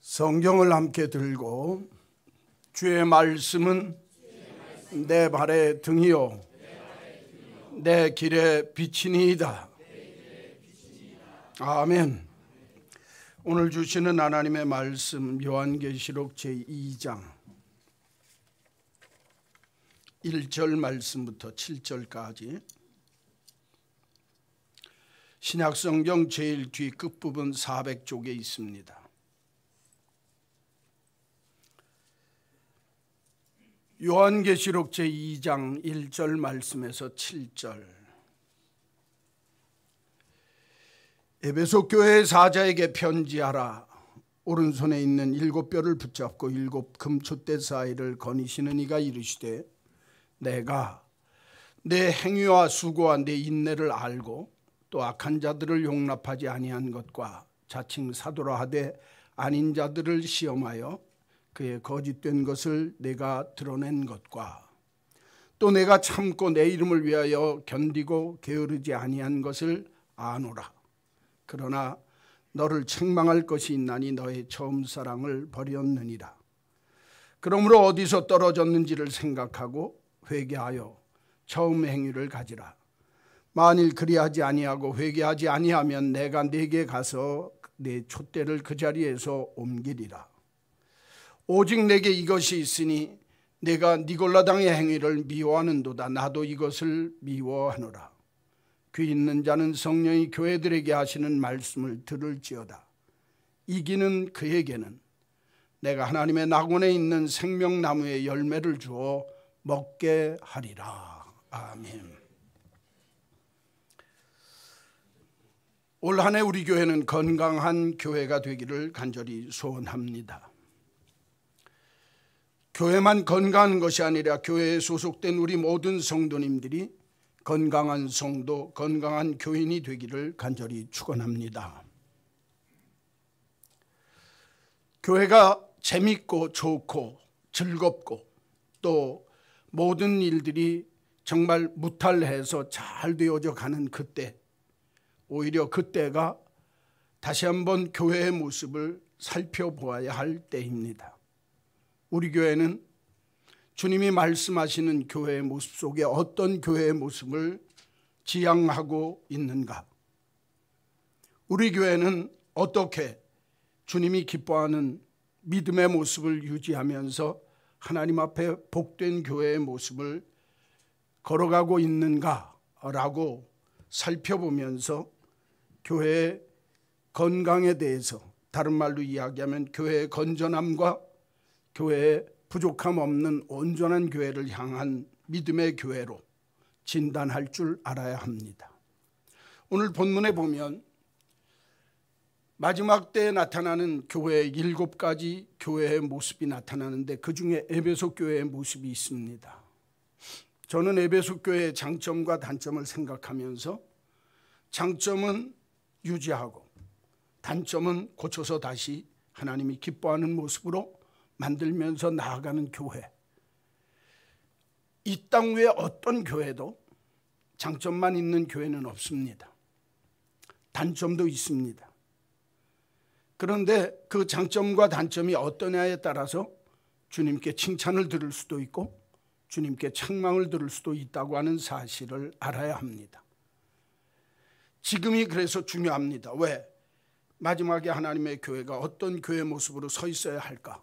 성경을 함께 들고 주의 말씀은 내 발의 등이요 내 길의 빛이니이다. 아멘. 오늘 주시는 하나님의 말씀 요한계시록 제2장 1절 말씀부터 7절까지 신약성경 제일 뒤 끝부분 400쪽에 있습니다. 요한계시록 제2장 1절 말씀에서 7절. 에베소 교회의 사자에게 편지하라. 오른손에 있는 7뼈를 붙잡고 7 금촛대 사이를 거니시는 이가 이르시되 내가 내 행위와 수고와 내 인내를 알고 또 악한 자들을 용납하지 아니한 것과 자칭 사도라 하되 아닌 자들을 시험하여 그의 거짓된 것을 내가 드러낸 것과 또 내가 참고 내 이름을 위하여 견디고 게으르지 아니한 것을 아노라. 그러나 너를 책망할 것이 있나니 너의 처음 사랑을 버렸느니라. 그러므로 어디서 떨어졌는지를 생각하고 회개하여 처음 행위를 가지라. 만일 그리하지 아니하고 회개하지 아니하면 내가 네게 가서 내 촛대를 그 자리에서 옮기리라. 오직 내게 이것이 있으니 내가 니골라당의 행위를 미워하는도다. 나도 이것을 미워하노라. 귀 있는 자는 성령이 교회들에게 하시는 말씀을 들을지어다. 이기는 그에게는 내가 하나님의 낙원에 있는 생명나무의 열매를 주어 먹게 하리라. 아멘. 올 한 해 우리 교회는 건강한 교회가 되기를 간절히 소원합니다. 교회만 건강한 것이 아니라 교회에 소속된 우리 모든 성도님들이 건강한 성도, 건강한 교인이 되기를 간절히 축원합니다. 교회가 재밌고 좋고 즐겁고 또 모든 일들이 정말 무탈해서 잘 되어져 가는 그때, 오히려 그때가 다시 한번 교회의 모습을 살펴보아야 할 때입니다. 우리 교회는 주님이 말씀하시는 교회의 모습 속에 어떤 교회의 모습을 지향하고 있는가? 우리 교회는 어떻게 주님이 기뻐하는 믿음의 모습을 유지하면서 하나님 앞에 복된 교회의 모습을 걸어가고 있는가라고 살펴보면서 교회의 건강에 대해서, 다른 말로 이야기하면 교회의 건전함과 교회에 부족함 없는 온전한 교회를 향한 믿음의 교회로 진단할 줄 알아야 합니다. 오늘 본문에 보면 마지막 때에 나타나는 교회의 7가지 교회의 모습이 나타나는데 그 중에 에베소 교회의 모습이 있습니다. 저는 에베소 교회의 장점과 단점을 생각하면서 장점은 유지하고 단점은 고쳐서 다시 하나님이 기뻐하는 모습으로 만들면서 나아가는 교회. 이 땅 위에 어떤 교회도 장점만 있는 교회는 없습니다. 단점도 있습니다. 그런데 그 장점과 단점이 어떠냐에 따라서 주님께 칭찬을 들을 수도 있고 주님께 책망을 들을 수도 있다고 하는 사실을 알아야 합니다. 지금이 그래서 중요합니다. 왜? 마지막에 하나님의 교회가 어떤 교회 모습으로 서 있어야 할까?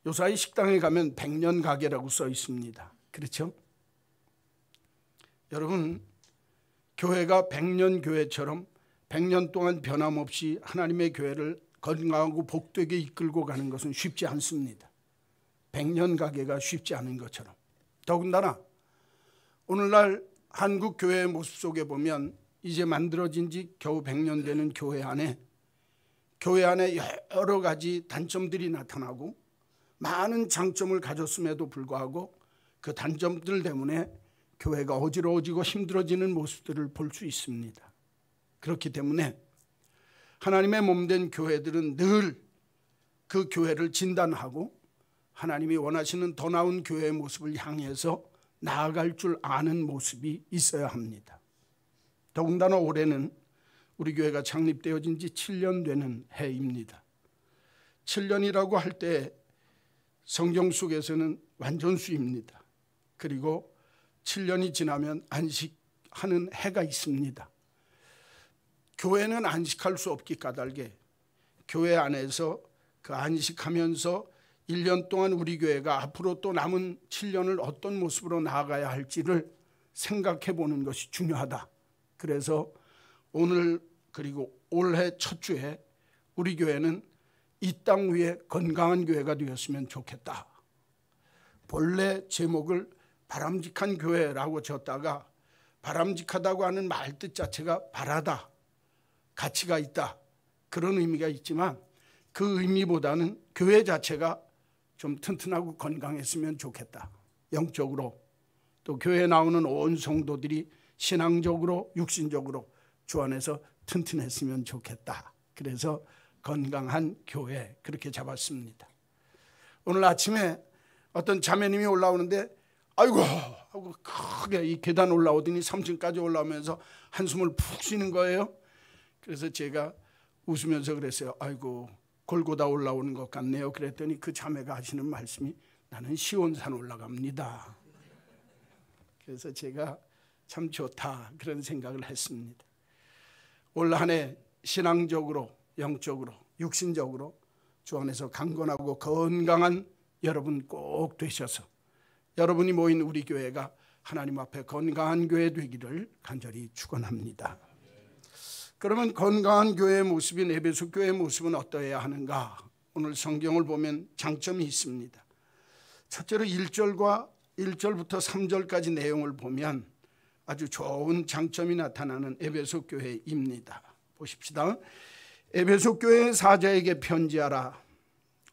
요사이 식당에 가면 100년 가게라고 써 있습니다. 그렇죠? 여러분, 교회가 100년 교회처럼 100년 동안 변함없이 하나님의 교회를 건강하고 복되게 이끌고 가는 것은 쉽지 않습니다. 100년 가게가 쉽지 않은 것처럼. 더군다나 오늘날 한국 교회의 모습 속에 보면 이제 만들어진 지 겨우 100년 되는 교회 안에 여러 가지 단점들이 나타나고 많은 장점을 가졌음에도 불구하고 그 단점들 때문에 교회가 어지러워지고 힘들어지는 모습들을 볼 수 있습니다. 그렇기 때문에 하나님의 몸된 교회들은 늘 그 교회를 진단하고 하나님이 원하시는 더 나은 교회의 모습을 향해서 나아갈 줄 아는 모습이 있어야 합니다. 더군다나 올해는 우리 교회가 창립되어진 지 7년 되는 해입니다. 7년이라고 할 때 성경 속에서는 완전수입니다. 그리고 7년이 지나면 안식하는 해가 있습니다. 교회는 안식할 수 없기 까닭에 교회 안에서 그 안식하면서 1년 동안 우리 교회가 앞으로 또 남은 7년을 어떤 모습으로 나아가야 할지를 생각해 보는 것이 중요하다. 그래서 오늘 그리고 올해 첫 주에 우리 교회는 이 땅 위에 건강한 교회가 되었으면 좋겠다. 본래 제목을 바람직한 교회라고 졌다가 바람직하다고 하는 말뜻 자체가 바라다, 가치가 있다, 그런 의미가 있지만 그 의미보다는 교회 자체가 좀 튼튼하고 건강했으면 좋겠다. 영적으로 또 교회에 나오는 온 성도들이 신앙적으로 육신적으로 주 안에서 튼튼했으면 좋겠다. 그래서 건강한 교회 그렇게 잡았습니다. 오늘 아침에 어떤 자매님이 올라오는데 아이고 하고 크게 이 계단 올라오더니 3층까지 올라오면서 한숨을 푹 쉬는 거예요. 그래서 제가 웃으면서 그랬어요. 아이고 골고다 올라오는 것 같네요. 그랬더니 그 자매가 하시는 말씀이 나는 시온산 올라갑니다. 그래서 제가 참 좋다 그런 생각을 했습니다. 올 한 해 신앙적으로 영적으로 육신적으로 주 안에서 강건하고 건강한 여러분 꼭 되셔서 여러분이 모인 우리 교회가 하나님 앞에 건강한 교회 되기를 간절히 축원합니다. 그러면 건강한 교회의 모습인 에베소 교회의 모습은 어떠해야 하는가? 오늘 성경을 보면 장점이 있습니다. 첫째로 1절부터 3절까지 내용을 보면 아주 좋은 장점이 나타나는 에베소 교회입니다. 보십시다. 에베소 교회의 사자에게 편지하라.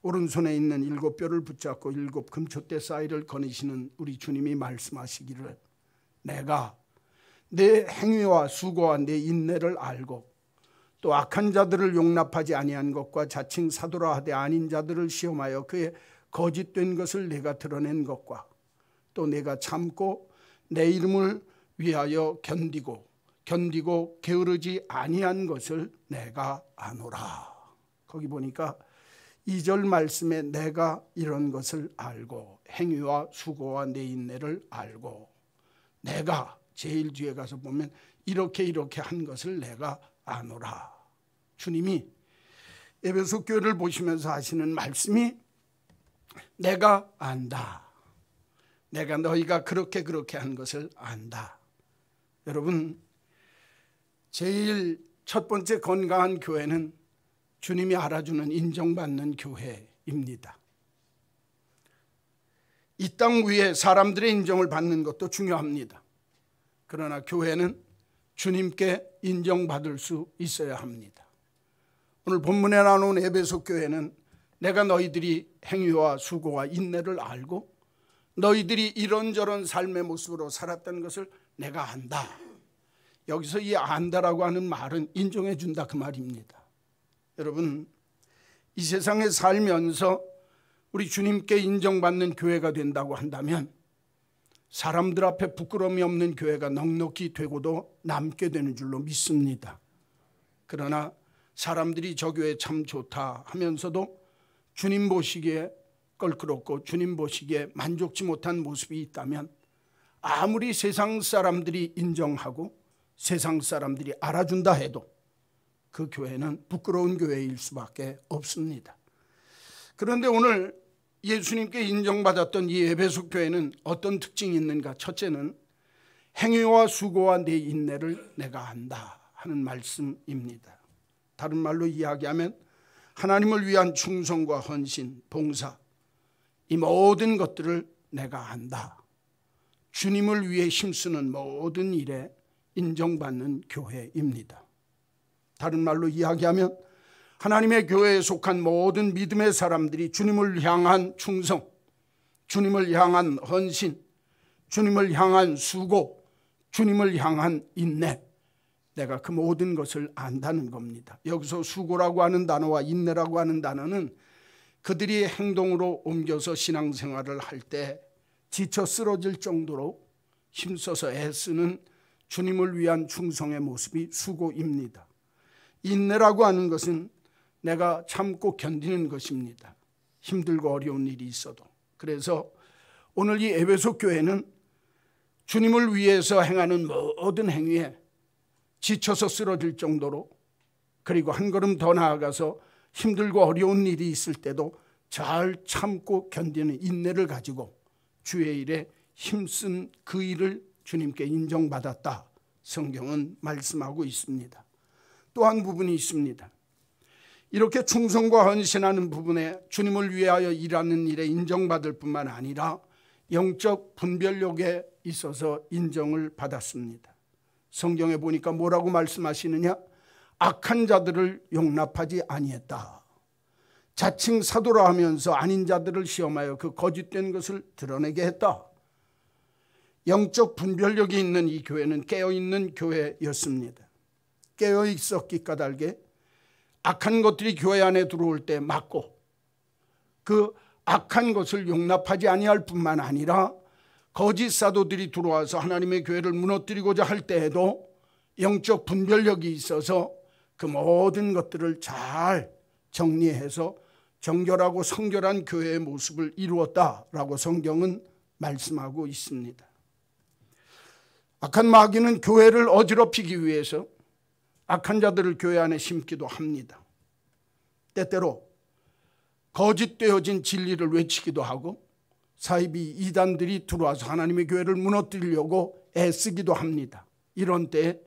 오른손에 있는 7뼈를 붙잡고 7 금촛대 사이를 거니시는 우리 주님이 말씀하시기를 내가 내 행위와 수고와 내 인내를 알고 또 악한 자들을 용납하지 아니한 것과 자칭 사도라 하되 아닌 자들을 시험하여 그의 거짓된 것을 내가 드러낸 것과 또 내가 참고 내 이름을 위하여 견디고 게으르지 아니한 것을 내가 아노라. 거기 보니까 2절 말씀에 내가 이런 것을 알고 행위와 수고와 내 인내를 알고 내가 제일 뒤에 가서 보면 이렇게 한 것을 내가 아노라. 주님이 에베소 교회를 보시면서 하시는 말씀이 내가 안다. 내가 너희가 그렇게 한 것을 안다. 여러분 제일 첫 번째 건강한 교회는 주님이 알아주는 인정받는 교회입니다. 이 땅 위에 사람들의 인정을 받는 것도 중요합니다. 그러나 교회는 주님께 인정받을 수 있어야 합니다. 오늘 본문에 나오는 에베소 교회는 내가 너희들이 행위와 수고와 인내를 알고 너희들이 이런저런 삶의 모습으로 살았다는 것을 내가 안다. 여기서 이 안다라고 하는 말은 인정해 준다 그 말입니다. 여러분 이 세상에 살면서 우리 주님께 인정받는 교회가 된다고 한다면 사람들 앞에 부끄러움이 없는 교회가 넉넉히 되고도 남게 되는 줄로 믿습니다. 그러나 사람들이 저 교회 참 좋다 하면서도 주님 보시기에 껄끄럽고 주님 보시기에 만족치 못한 모습이 있다면 아무리 세상 사람들이 인정하고 세상 사람들이 알아준다 해도 그 교회는 부끄러운 교회일 수밖에 없습니다. 그런데 오늘 예수님께 인정받았던 이 에베소 교회는 어떤 특징이 있는가? 첫째는 행위와 수고와 내 인내를 내가 안다 하는 말씀입니다. 다른 말로 이야기하면 하나님을 위한 충성과 헌신, 봉사 이 모든 것들을 내가 안다. 주님을 위해 힘쓰는 모든 일에 인정받는 교회입니다. 다른 말로 이야기하면 하나님의 교회에 속한 모든 믿음의 사람들이 주님을 향한 충성, 주님을 향한 헌신, 주님을 향한 수고, 주님을 향한 인내, 내가 그 모든 것을 안다는 겁니다. 여기서 수고라고 하는 단어와 인내라고 하는 단어는 그들이 행동으로 옮겨서 신앙생활을 할 때 지쳐 쓰러질 정도로 힘써서 애쓰는 주님을 위한 충성의 모습이 수고입니다. 인내라고 하는 것은 내가 참고 견디는 것입니다. 힘들고 어려운 일이 있어도. 그래서 오늘 이 에베소 교회는 주님을 위해서 행하는 모든 행위에 지쳐서 쓰러질 정도로, 그리고 한 걸음 더 나아가서 힘들고 어려운 일이 있을 때도 잘 참고 견디는 인내를 가지고 주의 일에 힘쓴 그 일을 주님께 인정받았다, 성경은 말씀하고 있습니다. 또 한 부분이 있습니다. 이렇게 충성과 헌신하는 부분에 주님을 위하여 일하는 일에 인정받을 뿐만 아니라 영적 분별력에 있어서 인정을 받았습니다. 성경에 보니까 뭐라고 말씀하시느냐? 악한 자들을 용납하지 아니했다. 자칭 사도라 하면서 아닌 자들을 시험하여 그 거짓된 것을 드러내게 했다. 영적 분별력이 있는 이 교회는 깨어있는 교회였습니다. 깨어있었기 까닭에 악한 것들이 교회 안에 들어올 때 막고, 그 악한 것을 용납하지 아니할 뿐만 아니라 거짓 사도들이 들어와서 하나님의 교회를 무너뜨리고자 할 때에도 영적 분별력이 있어서 그 모든 것들을 잘 정리해서 정결하고 성결한 교회의 모습을 이루었다라고 성경은 말씀하고 있습니다. 악한 마귀는 교회를 어지럽히기 위해서 악한 자들을 교회 안에 심기도 합니다. 때때로 거짓되어진 진리를 외치기도 하고 사이비 이단들이 들어와서 하나님의 교회를 무너뜨리려고 애쓰기도 합니다. 이런 때에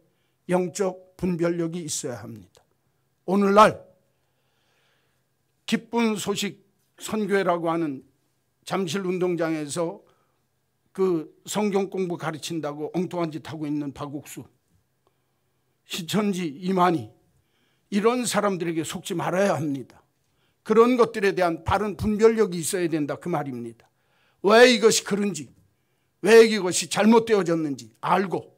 영적 분별력이 있어야 합니다. 오늘날 기쁜 소식 선교회라고 하는 잠실 운동장에서 그 성경 공부 가르친다고 엉뚱한 짓 하고 있는 박옥수, 시천지 이만희, 이런 사람들에게 속지 말아야 합니다. 그런 것들에 대한 바른 분별력이 있어야 된다, 그 말입니다. 왜 이것이 그런지, 왜 이것이 잘못되어졌는지 알고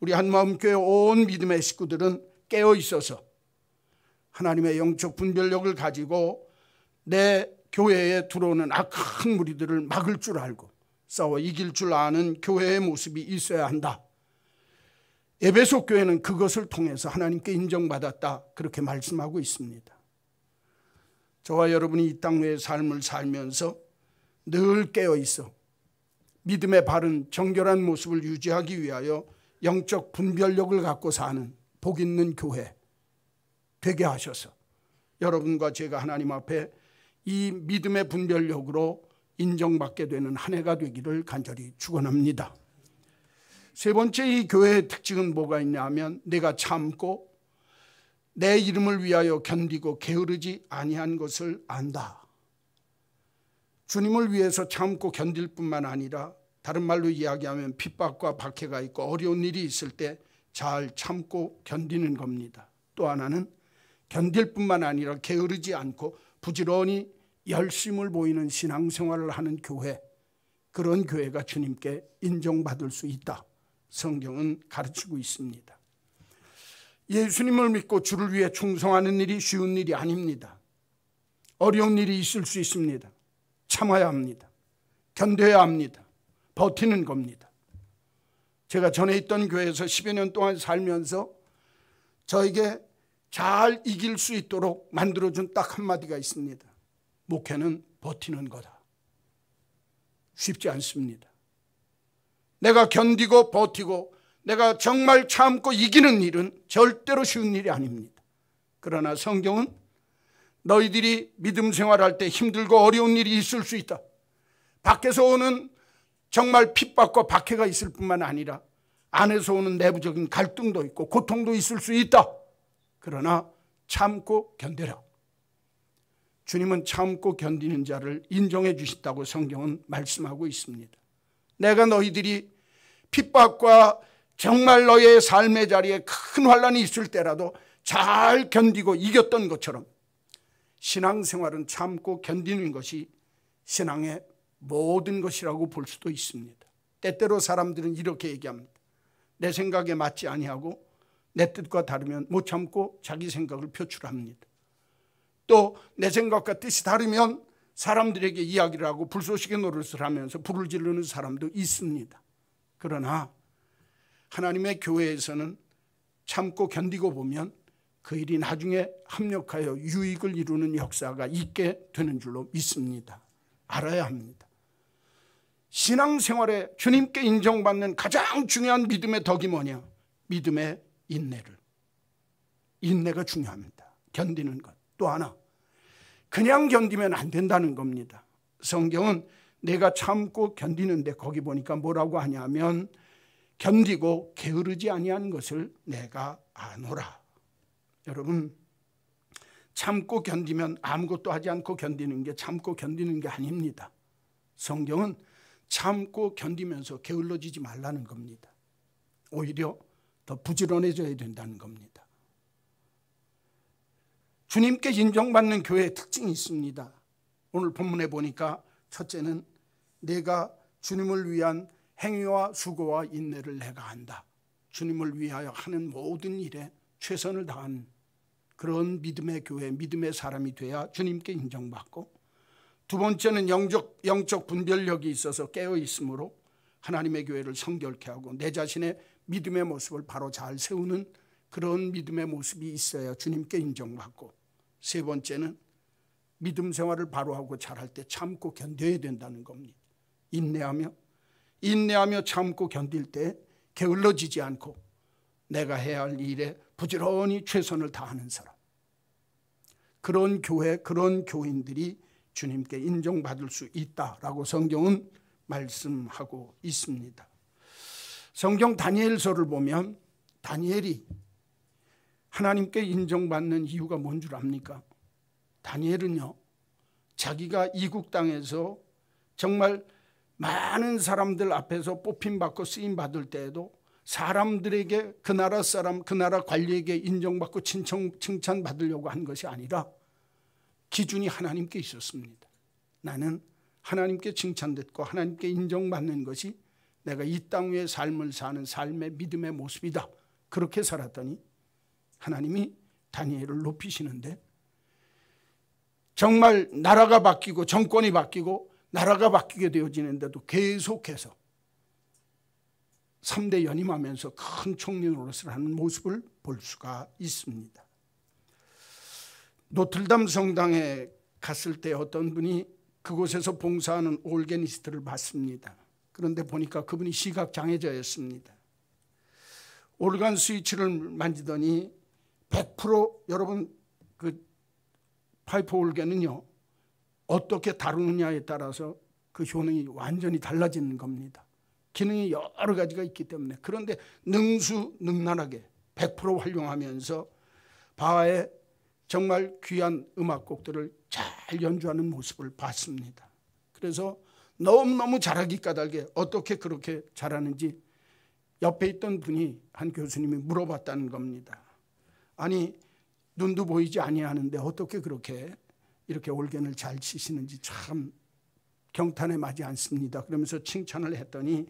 우리 한마음교회 온 믿음의 식구들은 깨어 있어서 하나님의 영적 분별력을 가지고 내 교회에 들어오는 악한 무리들을 막을 줄 알고 싸워 이길 줄 아는 교회의 모습이 있어야 한다. 에베소 교회는 그것을 통해서 하나님께 인정받았다, 그렇게 말씀하고 있습니다. 저와 여러분이 이 땅의 삶을 살면서 늘 깨어있어 믿음의 바른 정결한 모습을 유지하기 위하여 영적 분별력을 갖고 사는 복 있는 교회 되게 하셔서 여러분과 제가 하나님 앞에 이 믿음의 분별력으로 인정받게 되는 한 해가 되기를 간절히 축원합니다. 세 번째, 이 교회의 특징은 뭐가 있냐 하면 내가 참고 내 이름을 위하여 견디고 게으르지 아니한 것을 안다. 주님을 위해서 참고 견딜 뿐만 아니라 다른 말로 이야기하면 핍박과 박해가 있고 어려운 일이 있을 때 잘 참고 견디는 겁니다. 또 하나는 견딜 뿐만 아니라 게으르지 않고 부지런히 열심을 보이는 신앙생활을 하는 교회, 그런 교회가 주님께 인정받을 수 있다, 성경은 가르치고 있습니다. 예수님을 믿고 주를 위해 충성하는 일이 쉬운 일이 아닙니다. 어려운 일이 있을 수 있습니다. 참아야 합니다. 견뎌야 합니다. 버티는 겁니다. 제가 전에 있던 교회에서 10여 년 동안 살면서 저에게 잘 이길 수 있도록 만들어준 딱 한마디가 있습니다. 목회는 버티는 거다. 쉽지 않습니다. 내가 견디고 버티고 내가 정말 참고 이기는 일은 절대로 쉬운 일이 아닙니다. 그러나 성경은 너희들이 믿음 생활할 때 힘들고 어려운 일이 있을 수 있다. 밖에서 오는 정말 핍박과 박해가 있을 뿐만 아니라 안에서 오는 내부적인 갈등도 있고 고통도 있을 수 있다. 그러나 참고 견뎌라. 주님은 참고 견디는 자를 인정해 주신다고 성경은 말씀하고 있습니다. 내가 너희들이 핍박과 정말 너의 삶의 자리에 큰 환난이 있을 때라도 잘 견디고 이겼던 것처럼 신앙생활은 참고 견디는 것이 신앙의 모든 것이라고 볼 수도 있습니다. 때때로 사람들은 이렇게 얘기합니다. 내 생각에 맞지 아니하고 내 뜻과 다르면 못 참고 자기 생각을 표출합니다. 또 내 생각과 뜻이 다르면 사람들에게 이야기를 하고 불쏘시개 노릇을 하면서 불을 지르는 사람도 있습니다. 그러나 하나님의 교회에서는 참고 견디고 보면 그 일이 나중에 합력하여 유익을 이루는 역사가 있게 되는 줄로 믿습니다. 알아야 합니다. 신앙생활에 주님께 인정받는 가장 중요한 믿음의 덕이 뭐냐? 믿음의 인내가 중요합니다. 견디는 것. 또 하나, 그냥 견디면 안 된다는 겁니다. 성경은 내가 참고 견디는데 거기 보니까 뭐라고 하냐면 견디고 게으르지 아니한 것을 내가 아노라. 여러분, 참고 견디면 아무것도 하지 않고 견디는 게 참고 견디는 게 아닙니다. 성경은 참고 견디면서 게을러지지 말라는 겁니다. 오히려 더 부지런해져야 된다는 겁니다. 주님께 인정받는 교회의 특징이 있습니다. 오늘 본문에 보니까 첫째는 내가 주님을 위한 행위와 수고와 인내를 내가 한다. 주님을 위하여 하는 모든 일에 최선을 다한 그런 믿음의 교회, 믿음의 사람이 돼야 주님께 인정받고, 두 번째는 영적 분별력이 있어서 깨어 있으므로 하나님의 교회를 성결케 하고 내 자신의 믿음의 모습을 바로 잘 세우는 그런 믿음의 모습이 있어야 주님께 인정받고, 세 번째는 믿음 생활을 바로 하고 잘할 때 참고 견뎌야 된다는 겁니다. 인내하며 참고 견딜 때 게을러지지 않고 내가 해야 할 일에 부지런히 최선을 다하는 사람, 그런 교회, 그런 교인들이 주님께 인정받을 수 있다라고 성경은 말씀하고 있습니다. 성경 다니엘서를 보면 다니엘이 하나님께 인정받는 이유가 뭔 줄 압니까? 다니엘은요, 자기가 이국 땅에서 정말 많은 사람들 앞에서 뽑힘받고 쓰임받을 때에도 사람들에게 그 나라 사람, 그 나라 관리에게 인정받고 칭찬받으려고 한 것이 아니라 기준이 하나님께 있었습니다. 나는 하나님께 칭찬받고 하나님께 인정받는 것이 내가 이 땅 위에 삶을 사는 삶의 믿음의 모습이다. 그렇게 살았더니 하나님이 다니엘을 높이시는데, 정말 나라가 바뀌고 정권이 바뀌고 나라가 바뀌게 되어지는데도 계속해서 3대 연임하면서 큰 총리 노릇을 하는 모습을 볼 수가 있습니다. 노틀담 성당에 갔을 때 어떤 분이 그곳에서 봉사하는 올게니스트를 봤습니다. 그런데 보니까 그분이 시각장애자였습니다. 올간 스위치를 만지더니 100% 여러분, 그 파이프 올게는요, 어떻게 다루느냐에 따라서 그 효능이 완전히 달라지는 겁니다. 기능이 여러 가지가 있기 때문에. 그런데 능수능란하게 100% 활용하면서 바하의 정말 귀한 음악곡들을 잘 연주하는 모습을 봤습니다. 그래서 너무너무 잘하기 까닭에 어떻게 그렇게 잘하는지 옆에 있던 분이, 한 교수님이 물어봤다는 겁니다. 아니, 눈도 보이지 아니하는데 어떻게 그렇게 이렇게 올겐을 잘 치시는지 참 경탄에 마지 않습니다. 그러면서 칭찬을 했더니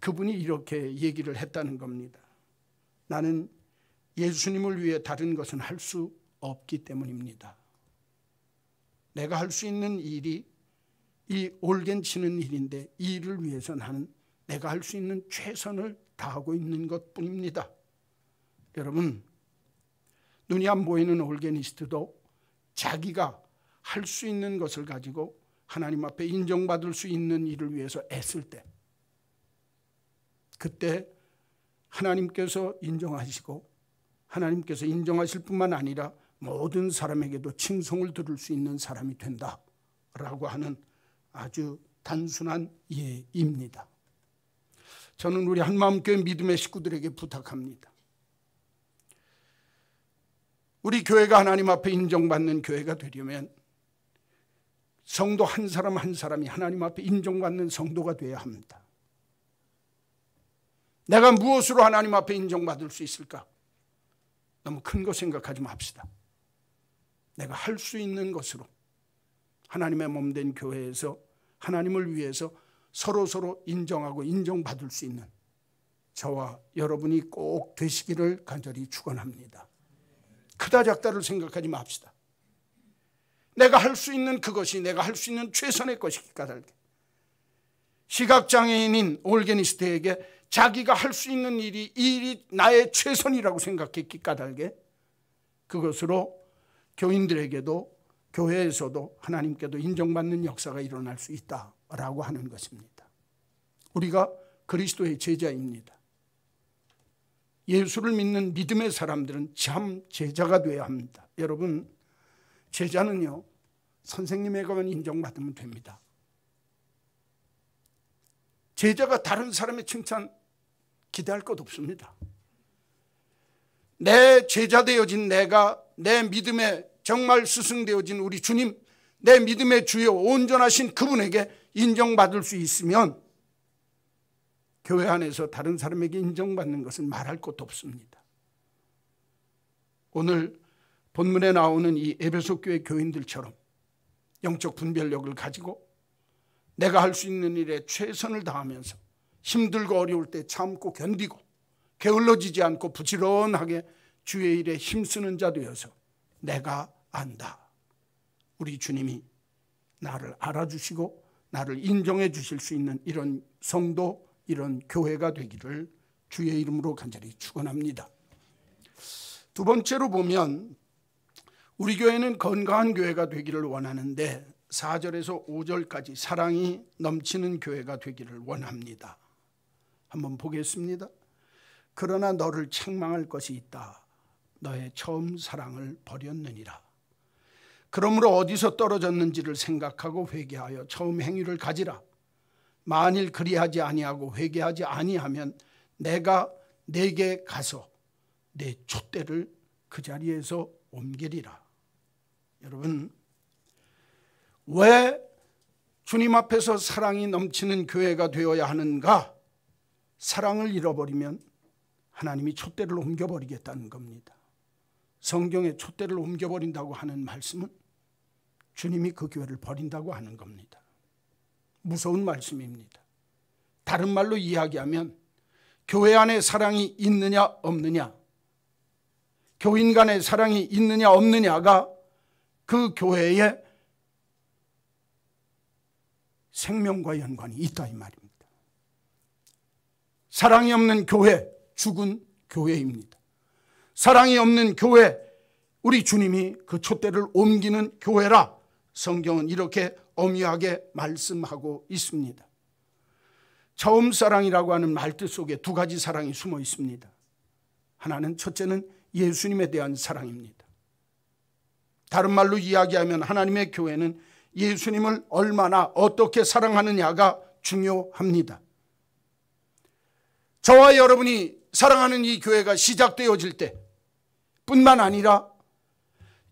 그분이 이렇게 얘기를 했다는 겁니다. 나는 예수님을 위해 다른 것은 할 수 없기 때문입니다. 내가 할 수 있는 일이 이 올겐 치는 일인데 이 일을 위해서 나는 내가 할 수 있는 최선을 다하고 있는 것뿐입니다. 여러분, 눈이 안 보이는 올게니스트도 자기가 할 수 있는 것을 가지고 하나님 앞에 인정받을 수 있는 일을 위해서 애쓸 때, 그때 하나님께서 인정하시고 하나님께서 인정하실 뿐만 아니라 모든 사람에게도 칭송을 들을 수 있는 사람이 된다라고 하는 아주 단순한 예입니다. 저는 우리 한마음교회 믿음의 식구들에게 부탁합니다. 우리 교회가 하나님 앞에 인정받는 교회가 되려면 성도 한 사람 한 사람이 하나님 앞에 인정받는 성도가 되어야 합니다. 내가 무엇으로 하나님 앞에 인정받을 수 있을까? 너무 큰 거 생각하지 맙시다. 내가 할 수 있는 것으로 하나님의 몸된 교회에서 하나님을 위해서 서로 인정하고 인정받을 수 있는 저와 여러분이 꼭 되시기를 간절히 축원합니다. 크다 작다를 생각하지 맙시다. 내가 할 수 있는 그것이 내가 할 수 있는 최선의 것이기 까닭에, 시각장애인인 올게니스트에게 자기가 할 수 있는 일이 이 일이 나의 최선이라고 생각했기 까닭에 그것으로 교인들에게도 교회에서도 하나님께도 인정받는 역사가 일어날 수 있다라고 하는 것입니다. 우리가 그리스도의 제자입니다. 예수를 믿는 믿음의 사람들은 참 제자가 되어야 합니다. 여러분, 제자는요, 선생님에게만 인정받으면 됩니다. 제자가 다른 사람의 칭찬 기대할 것 없습니다. 내 제자 되어진 내가, 내 믿음의 정말 스승 되어진 우리 주님, 내 믿음의 주요 온전하신 그분에게 인정받을 수 있으면 교회 안에서 다른 사람에게 인정받는 것은 말할 것도 없습니다. 오늘 본문에 나오는 이 에베소 교회 교인들처럼 영적 분별력을 가지고 내가 할 수 있는 일에 최선을 다하면서 힘들고 어려울 때 참고 견디고 게을러지지 않고 부지런하게 주의 일에 힘쓰는 자 되어서 내가 안다, 우리 주님이 나를 알아주시고 나를 인정해 주실 수 있는 이런 성도, 이런 교회가 되기를 주의 이름으로 간절히 축원합니다. 두 번째로 보면 우리 교회는 건강한 교회가 되기를 원하는데 4절에서 5절까지 사랑이 넘치는 교회가 되기를 원합니다. 한번 보겠습니다. 그러나 너를 책망할 것이 있다. 너의 처음 사랑을 버렸느니라. 그러므로 어디서 떨어졌는지를 생각하고 회개하여 처음 행위를 가지라. 만일 그리하지 아니하고 회개하지 아니하면 내가 내게 가서 내 촛대를 그 자리에서 옮기리라. 여러분, 왜 주님 앞에서 사랑이 넘치는 교회가 되어야 하는가? 사랑을 잃어버리면 하나님이 촛대를 옮겨버리겠다는 겁니다. 성경에 촛대를 옮겨버린다고 하는 말씀은 주님이 그 교회를 버린다고 하는 겁니다. 무서운 말씀입니다. 다른 말로 이야기하면 교회 안에 사랑이 있느냐 없느냐, 교인 간의 사랑이 있느냐 없느냐가 그 교회의 생명과 연관이 있다 이 말입니다. 사랑이 없는 교회, 죽은 교회입니다. 사랑이 없는 교회, 우리 주님이 그 촛대를 옮기는 교회라 성경은 이렇게 엄연하게 말씀하고 있습니다. 처음 사랑이라고 하는 말뜻 속에 두 가지 사랑이 숨어 있습니다. 하나는, 첫째는 예수님에 대한 사랑입니다. 다른 말로 이야기하면 하나님의 교회는 예수님을 얼마나 어떻게 사랑하느냐가 중요합니다. 저와 여러분이 사랑하는 이 교회가 시작되어질 때 뿐만 아니라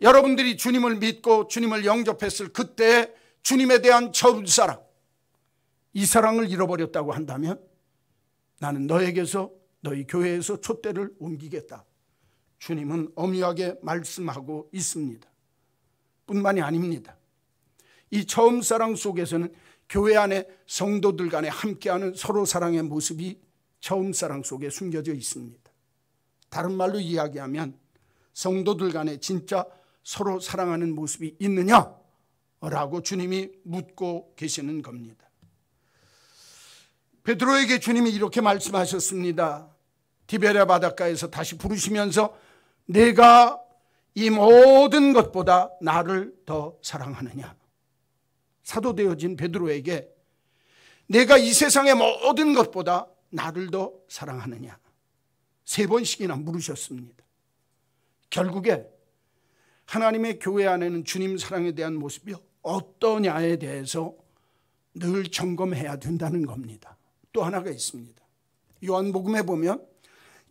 여러분들이 주님을 믿고 주님을 영접했을 그때 주님에 대한 처음 사랑, 이 사랑을 잃어버렸다고 한다면 나는 너에게서, 너희 교회에서 촛대를 옮기겠다. 주님은 엄연하게 말씀하고 있습니다. 뿐만이 아닙니다. 이 처음 사랑 속에서는 교회 안에 성도들 간에 함께하는 서로 사랑의 모습이 처음 사랑 속에 숨겨져 있습니다. 다른 말로 이야기하면 성도들 간에 진짜 서로 사랑하는 모습이 있느냐라고 주님이 묻고 계시는 겁니다. 베드로에게 주님이 이렇게 말씀하셨습니다. 디베랴 바닷가에서 다시 부르시면서 내가 이 모든 것보다 나를 더 사랑하느냐. 사도 되어진 베드로에게 내가 이 세상의 모든 것보다 나를 더 사랑하느냐 3번씩이나 물으셨습니다. 결국에 하나님의 교회 안에는 주님 사랑에 대한 모습이 어떠냐에 대해서 늘 점검해야 된다는 겁니다. 또 하나가 있습니다. 요한복음에 보면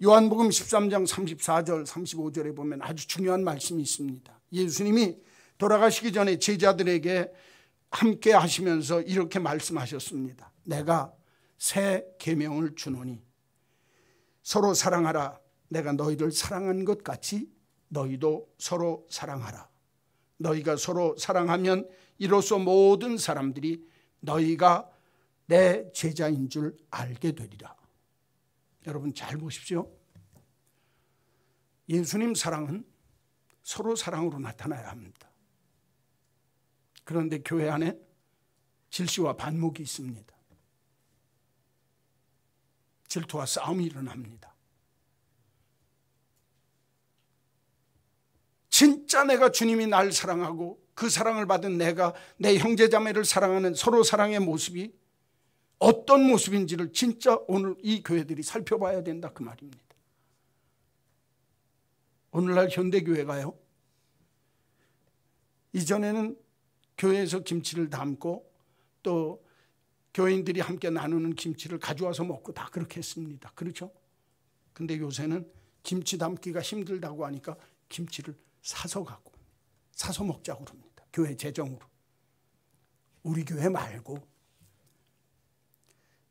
요한복음 13장 34절 35절에 보면 아주 중요한 말씀이 있습니다. 예수님이 돌아가시기 전에 제자들에게 함께 하시면서 이렇게 말씀하셨습니다. 내가 새 계명을 주노니 서로 사랑하라. 내가 너희를 사랑한 것 같이 너희도 서로 사랑하라. 너희가 서로 사랑하면 이로써 모든 사람들이 너희가 내 제자인 줄 알게 되리라. 여러분 잘 보십시오. 예수님 사랑은 서로 사랑으로 나타나야 합니다. 그런데 교회 안에 질시와 반목이 있습니다. 질투와 싸움이 일어납니다. 진짜 내가 주님이 날 사랑하고 그 사랑을 받은 내가 내 형제자매를 사랑하는 서로 사랑의 모습이 어떤 모습인지를 진짜 오늘 이 교회들이 살펴봐야 된다 그 말입니다. 오늘날 현대교회가요, 이전에는 교회에서 김치를 담고 또 교인들이 함께 나누는 김치를 가져와서 먹고 다 그렇게 했습니다. 그렇죠? 근데 요새는 김치 담기가 힘들다고 하니까 김치를 사서 갖고 사서 먹자고 그럽니다. 교회 재정으로. 우리 교회 말고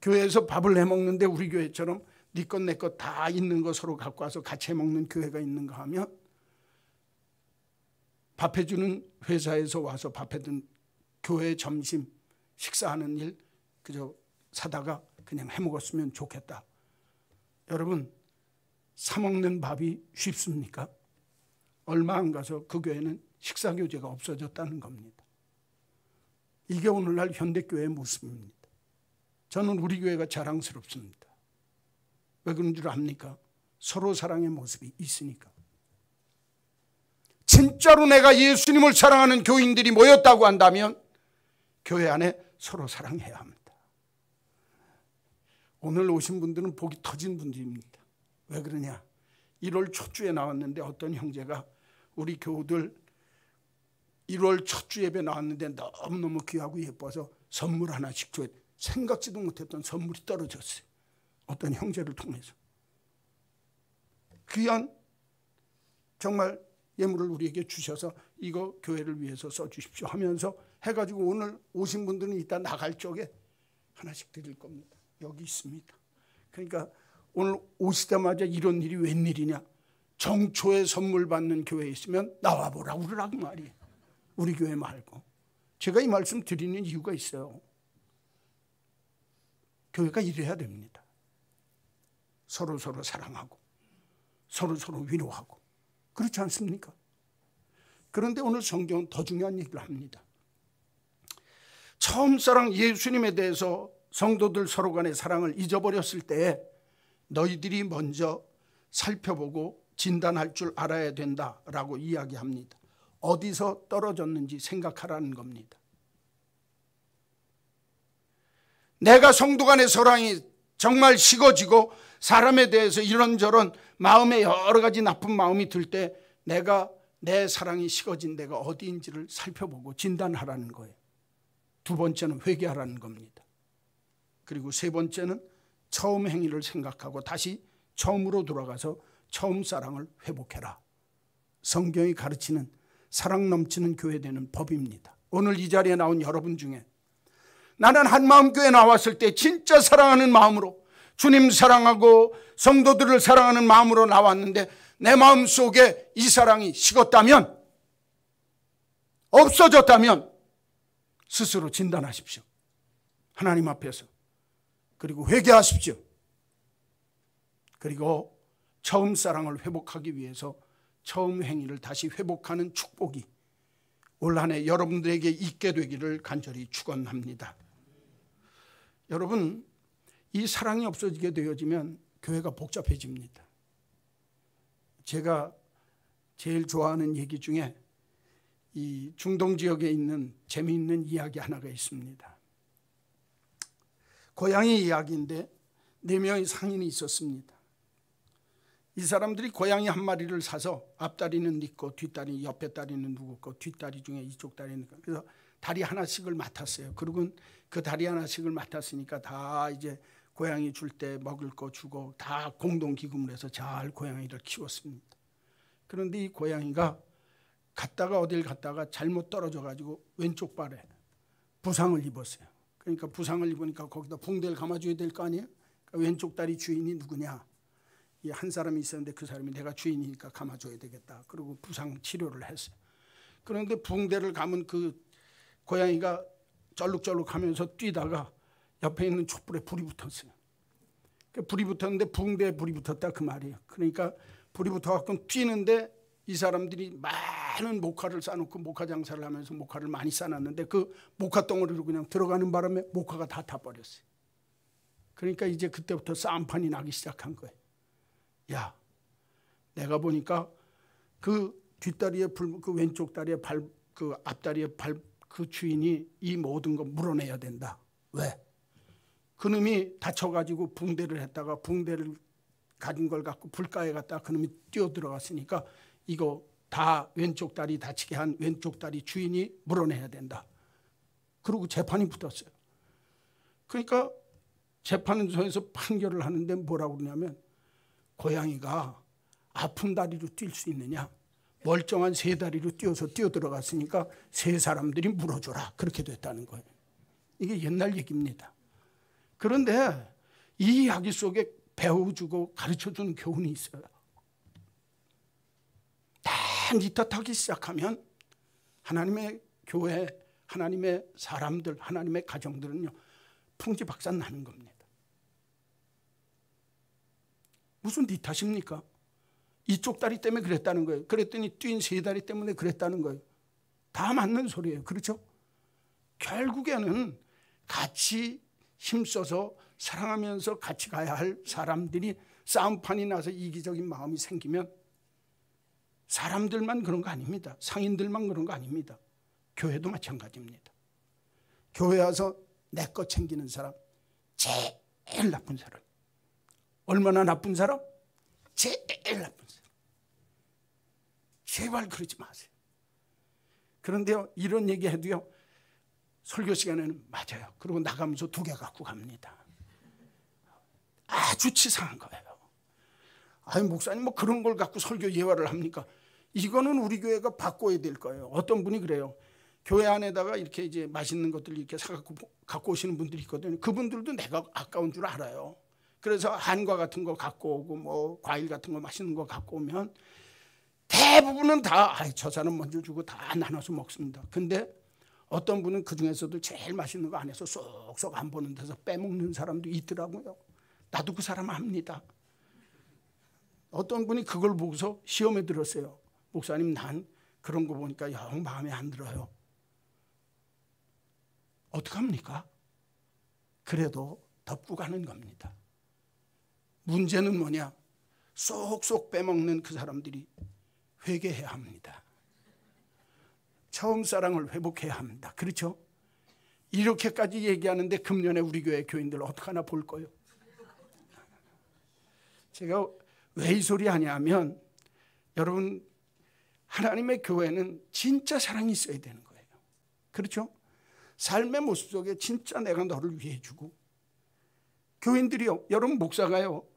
교회에서 밥을 해 먹는데 우리 교회처럼 네 것 내 것 다 있는 거 서로 갖고 와서 같이 해 먹는 교회가 있는가 하면, 밥 해주는 회사에서 와서 밥 해준 교회 점심 식사하는 일 그저 사다가 그냥 해 먹었으면 좋겠다. 여러분, 사 먹는 밥이 쉽습니까? 얼마 안 가서 그 교회는 식사교제가 없어졌다는 겁니다. 이게 오늘날 현대교회의 모습입니다. 저는 우리 교회가 자랑스럽습니다. 왜 그런 줄 압니까? 서로 사랑의 모습이 있으니까. 진짜로 내가 예수님을 사랑하는 교인들이 모였다고 한다면 교회 안에 서로 사랑해야 합니다. 오늘 오신 분들은 복이 터진 분들입니다. 왜 그러냐? 1월 첫 주에 나왔는데 어떤 형제가 우리 교우들 1월 첫 주 예배 나왔는데 너무너무 귀하고 예뻐서 선물 하나씩 줘야 돼. 생각지도 못했던 선물이 떨어졌어요. 어떤 형제를 통해서. 귀한 정말 예물을 우리에게 주셔서 이거 교회를 위해서 써주십시오 하면서 해가지고 오늘 오신 분들은 이따 나갈 쪽에 하나씩 드릴 겁니다. 여기 있습니다. 그러니까 오늘 오시자마자 이런 일이 웬일이냐? 정초에 선물 받는 교회에 있으면 나와보라고 그러라고 말이에요. 우리 교회 말고. 제가 이 말씀 드리는 이유가 있어요. 교회가 이래야 됩니다. 서로 사랑하고 서로 위로하고, 그렇지 않습니까? 그런데 오늘 성경은 더 중요한 얘기를 합니다. 처음 사랑 예수님에 대해서 성도들 서로 간의 사랑을 잊어버렸을 때에 너희들이 먼저 살펴보고 진단할 줄 알아야 된다라고 이야기합니다. 어디서 떨어졌는지 생각하라는 겁니다. 내가 성도 간의 사랑이 정말 식어지고 사람에 대해서 이런저런 마음에 여러 가지 나쁜 마음이 들 때 내가 내 사랑이 식어진 데가 어디인지를 살펴보고 진단하라는 거예요. 두 번째는 회개하라는 겁니다. 그리고 세 번째는 처음 행위를 생각하고 다시 처음으로 돌아가서 처음 사랑을 회복해라. 성경이 가르치는 사랑 넘치는 교회 되는 법입니다. 오늘 이 자리에 나온 여러분 중에 나는 한마음교회 나왔을 때 진짜 사랑하는 마음으로 주님 사랑하고 성도들을 사랑하는 마음으로 나왔는데 내 마음속에 이 사랑이 식었다면, 없어졌다면 스스로 진단하십시오. 하나님 앞에서. 그리고 회개하십시오. 그리고 처음 사랑을 회복하기 위해서 처음 행위를 다시 회복하는 축복이 올 한 해 여러분들에게 있게 되기를 간절히 축원합니다. 여러분, 이 사랑이 없어지게 되어지면 교회가 복잡해집니다. 제가 제일 좋아하는 얘기 중에 이 중동 지역에 있는 재미있는 이야기 하나가 있습니다. 고양이 이야기인데 4명의 상인이 있었습니다. 이 사람들이 고양이 한 마리를 사서 앞다리는 네 거, 뒷다리, 옆에 다리는 누구 거, 뒷다리 중에 이쪽 다리는 거. 그래서 다리 하나씩을 맡았어요. 그리고 그 다리 하나씩을 맡았으니까 다 이제 고양이 줄 때 먹을 거 주고 다 공동기금을 해서 잘 고양이를 키웠습니다. 그런데 이 고양이가 갔다가 어딜 갔다가 잘못 떨어져 가지고 왼쪽 발에 부상을 입었어요. 그러니까 부상을 입으니까 거기다 붕대를 감아줘야 될 거 아니에요. 그러니까 왼쪽 다리 주인이 누구냐? 이 한 사람이 있었는데 그 사람이 내가 주인이니까 감아줘야 되겠다. 그리고 부상 치료를 했어요. 그런데 붕대를 감은 그 고양이가 쩔룩쩔룩하면서 뛰다가 옆에 있는 촛불에 불이 붙었어요. 불이 붙었는데 붕대에 불이 붙었다 그 말이에요. 그러니까 불이 붙어갖고 뛰는데 이 사람들이 많은 목화를 싸놓고 목화 장사를 하면서 목화를 많이 싸놨는데 그 목화 덩어리로 그냥 들어가는 바람에 목화가 다 타버렸어요. 그러니까 이제 그때부터 싸움판이 나기 시작한 거예요. 야, 내가 보니까 그 뒷다리에 그 왼쪽 다리에 그 앞다리에 그 주인이 이 모든 거 물어내야 된다. 왜? 그놈이 다쳐가지고 붕대를 했다가 붕대를 가진 걸 갖고 불가에 갔다가 그놈이 뛰어 들어갔으니까 이거 다 왼쪽 다리 다치게 한 왼쪽 다리 주인이 물어내야 된다. 그리고 재판이 붙었어요. 그러니까 재판소에서 판결을 하는데 뭐라고 그러냐면, 고양이가 아픈 다리로 뛸 수 있느냐, 멀쩡한 세 다리로 뛰어 들어갔으니까 세 사람들이 물어줘라, 그렇게 됐다는 거예요. 이게 옛날 얘기입니다. 그런데 이 이야기 속에 배워주고 가르쳐주는 교훈이 있어요. 다 니 탓하기 시작하면 하나님의 교회, 하나님의 사람들, 하나님의 가정들은요 풍지박산 나는 겁니다. 무슨 니 탓입니까? 이쪽 다리 때문에 그랬다는 거예요. 그랬더니 뛴 세 다리 때문에 그랬다는 거예요. 다 맞는 소리예요. 그렇죠? 결국에는 같이 힘써서 사랑하면서 같이 가야 할 사람들이 싸움판이 나서 이기적인 마음이 생기면 사람들만 그런 거 아닙니다. 상인들만 그런 거 아닙니다. 교회도 마찬가지입니다. 교회 와서 내 거 챙기는 사람, 제일 나쁜 사람. 얼마나 나쁜 사람? 제일 나쁜 사람. 제발 그러지 마세요. 그런데요, 이런 얘기 해도요, 설교 시간에는 맞아요. 그리고 나가면서 2개 갖고 갑니다. 아주 치사한 거예요. 아니, 목사님 뭐 그런 걸 갖고 설교 예화를 합니까? 이거는 우리 교회가 바꿔야 될 거예요. 어떤 분이 그래요. 교회 안에다가 이렇게 이제 맛있는 것들 이렇게 사갖고 갖고 오시는 분들이 있거든요. 그분들도 내가 아까운 줄 알아요. 그래서 한과 같은 거 갖고 오고 뭐 과일 같은 거 맛있는 거 갖고 오면 대부분은 다 저 사람 먼저 주고 다 나눠서 먹습니다. 근데 어떤 분은 그 중에서도 제일 맛있는 거 안에서 쏙쏙 안 보는 데서 빼먹는 사람도 있더라고요. 나도 그 사람 압니다. 어떤 분이 그걸 보고서 시험에 들었어요. 목사님, 난 그런 거 보니까 영 마음에 안 들어요. 어떡합니까? 그래도 덮고 가는 겁니다. 문제는 뭐냐? 쏙쏙 빼먹는 그 사람들이 회개해야 합니다. 처음 사랑을 회복해야 합니다. 그렇죠? 이렇게까지 얘기하는데 금년에 우리 교회 교인들 어떡하나 볼 거예요. 제가 왜 이 소리 하냐면, 여러분, 하나님의 교회는 진짜 사랑이 있어야 되는 거예요. 그렇죠? 삶의 모습 속에 진짜 내가 너를 위해 주고, 교인들이요, 여러분 목사가요,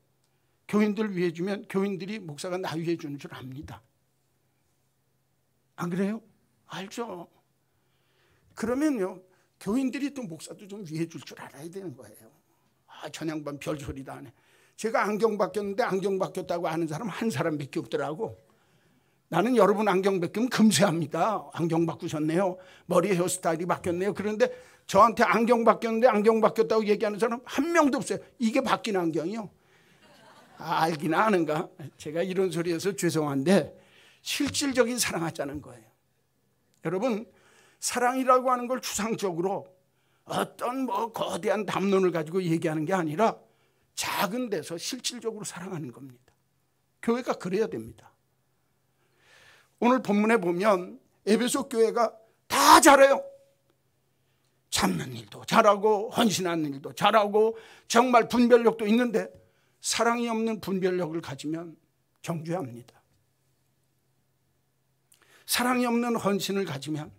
교인들 위해 주면 교인들이 목사가 나 위해 주는 줄 압니다. 안 그래요? 알죠? 그러면요, 교인들이 또 목사도 좀 위해 줄 줄 알아야 되는 거예요. 아, 전양반 별소리도 안 해. 제가 안경 바뀌었는데 안경 바뀌었다고 아는 사람 한 사람밖에 없더라고. 나는 여러분 안경 바뀌면 금세합니다. 안경 바꾸셨네요. 머리 헤어스타일이 바뀌었네요. 그런데 저한테 안경 바뀌었는데 안경 바뀌었다고 얘기하는 사람 한 명도 없어요. 이게 바뀐 안경이요. 알긴 아는가? 제가 이런 소리해서 죄송한데 실질적인 사랑하자는 거예요. 여러분, 사랑이라고 하는 걸 추상적으로 어떤 뭐 거대한 담론을 가지고 얘기하는 게 아니라 작은 데서 실질적으로 사랑하는 겁니다. 교회가 그래야 됩니다. 오늘 본문에 보면 에베소 교회가 다 잘해요. 참는 일도 잘하고 헌신하는 일도 잘하고 정말 분별력도 있는데 사랑이 없는 분별력을 가지면 정죄합니다. 사랑이 없는 헌신을 가지면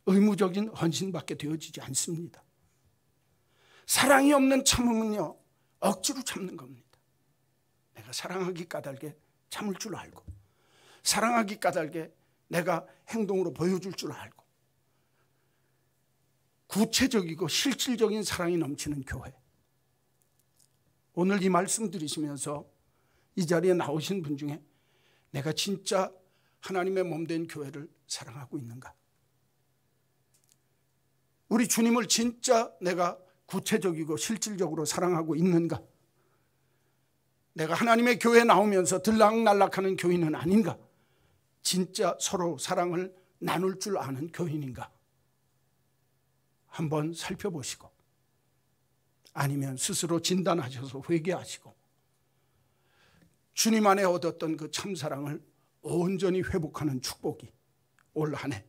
의무적인 헌신밖에 되어지지 않습니다. 사랑이 없는 참음은요, 억지로 참는 겁니다. 내가 사랑하기 까닭에 참을 줄 알고, 사랑하기 까닭에 내가 행동으로 보여줄 줄 알고, 구체적이고 실질적인 사랑이 넘치는 교회. 오늘 이 말씀 들으시면서 이 자리에 나오신 분 중에 내가 진짜 하나님의 몸된 교회를 사랑하고 있는가? 우리 주님을 진짜 내가 구체적이고 실질적으로 사랑하고 있는가? 내가 하나님의 교회에 나오면서 들락날락하는 교인은 아닌가? 진짜 서로 사랑을 나눌 줄 아는 교인인가? 한번 살펴보시고, 아니면 스스로 진단하셔서 회개하시고 주님 안에 얻었던 그 참사랑을 온전히 회복하는 축복이 올 한 해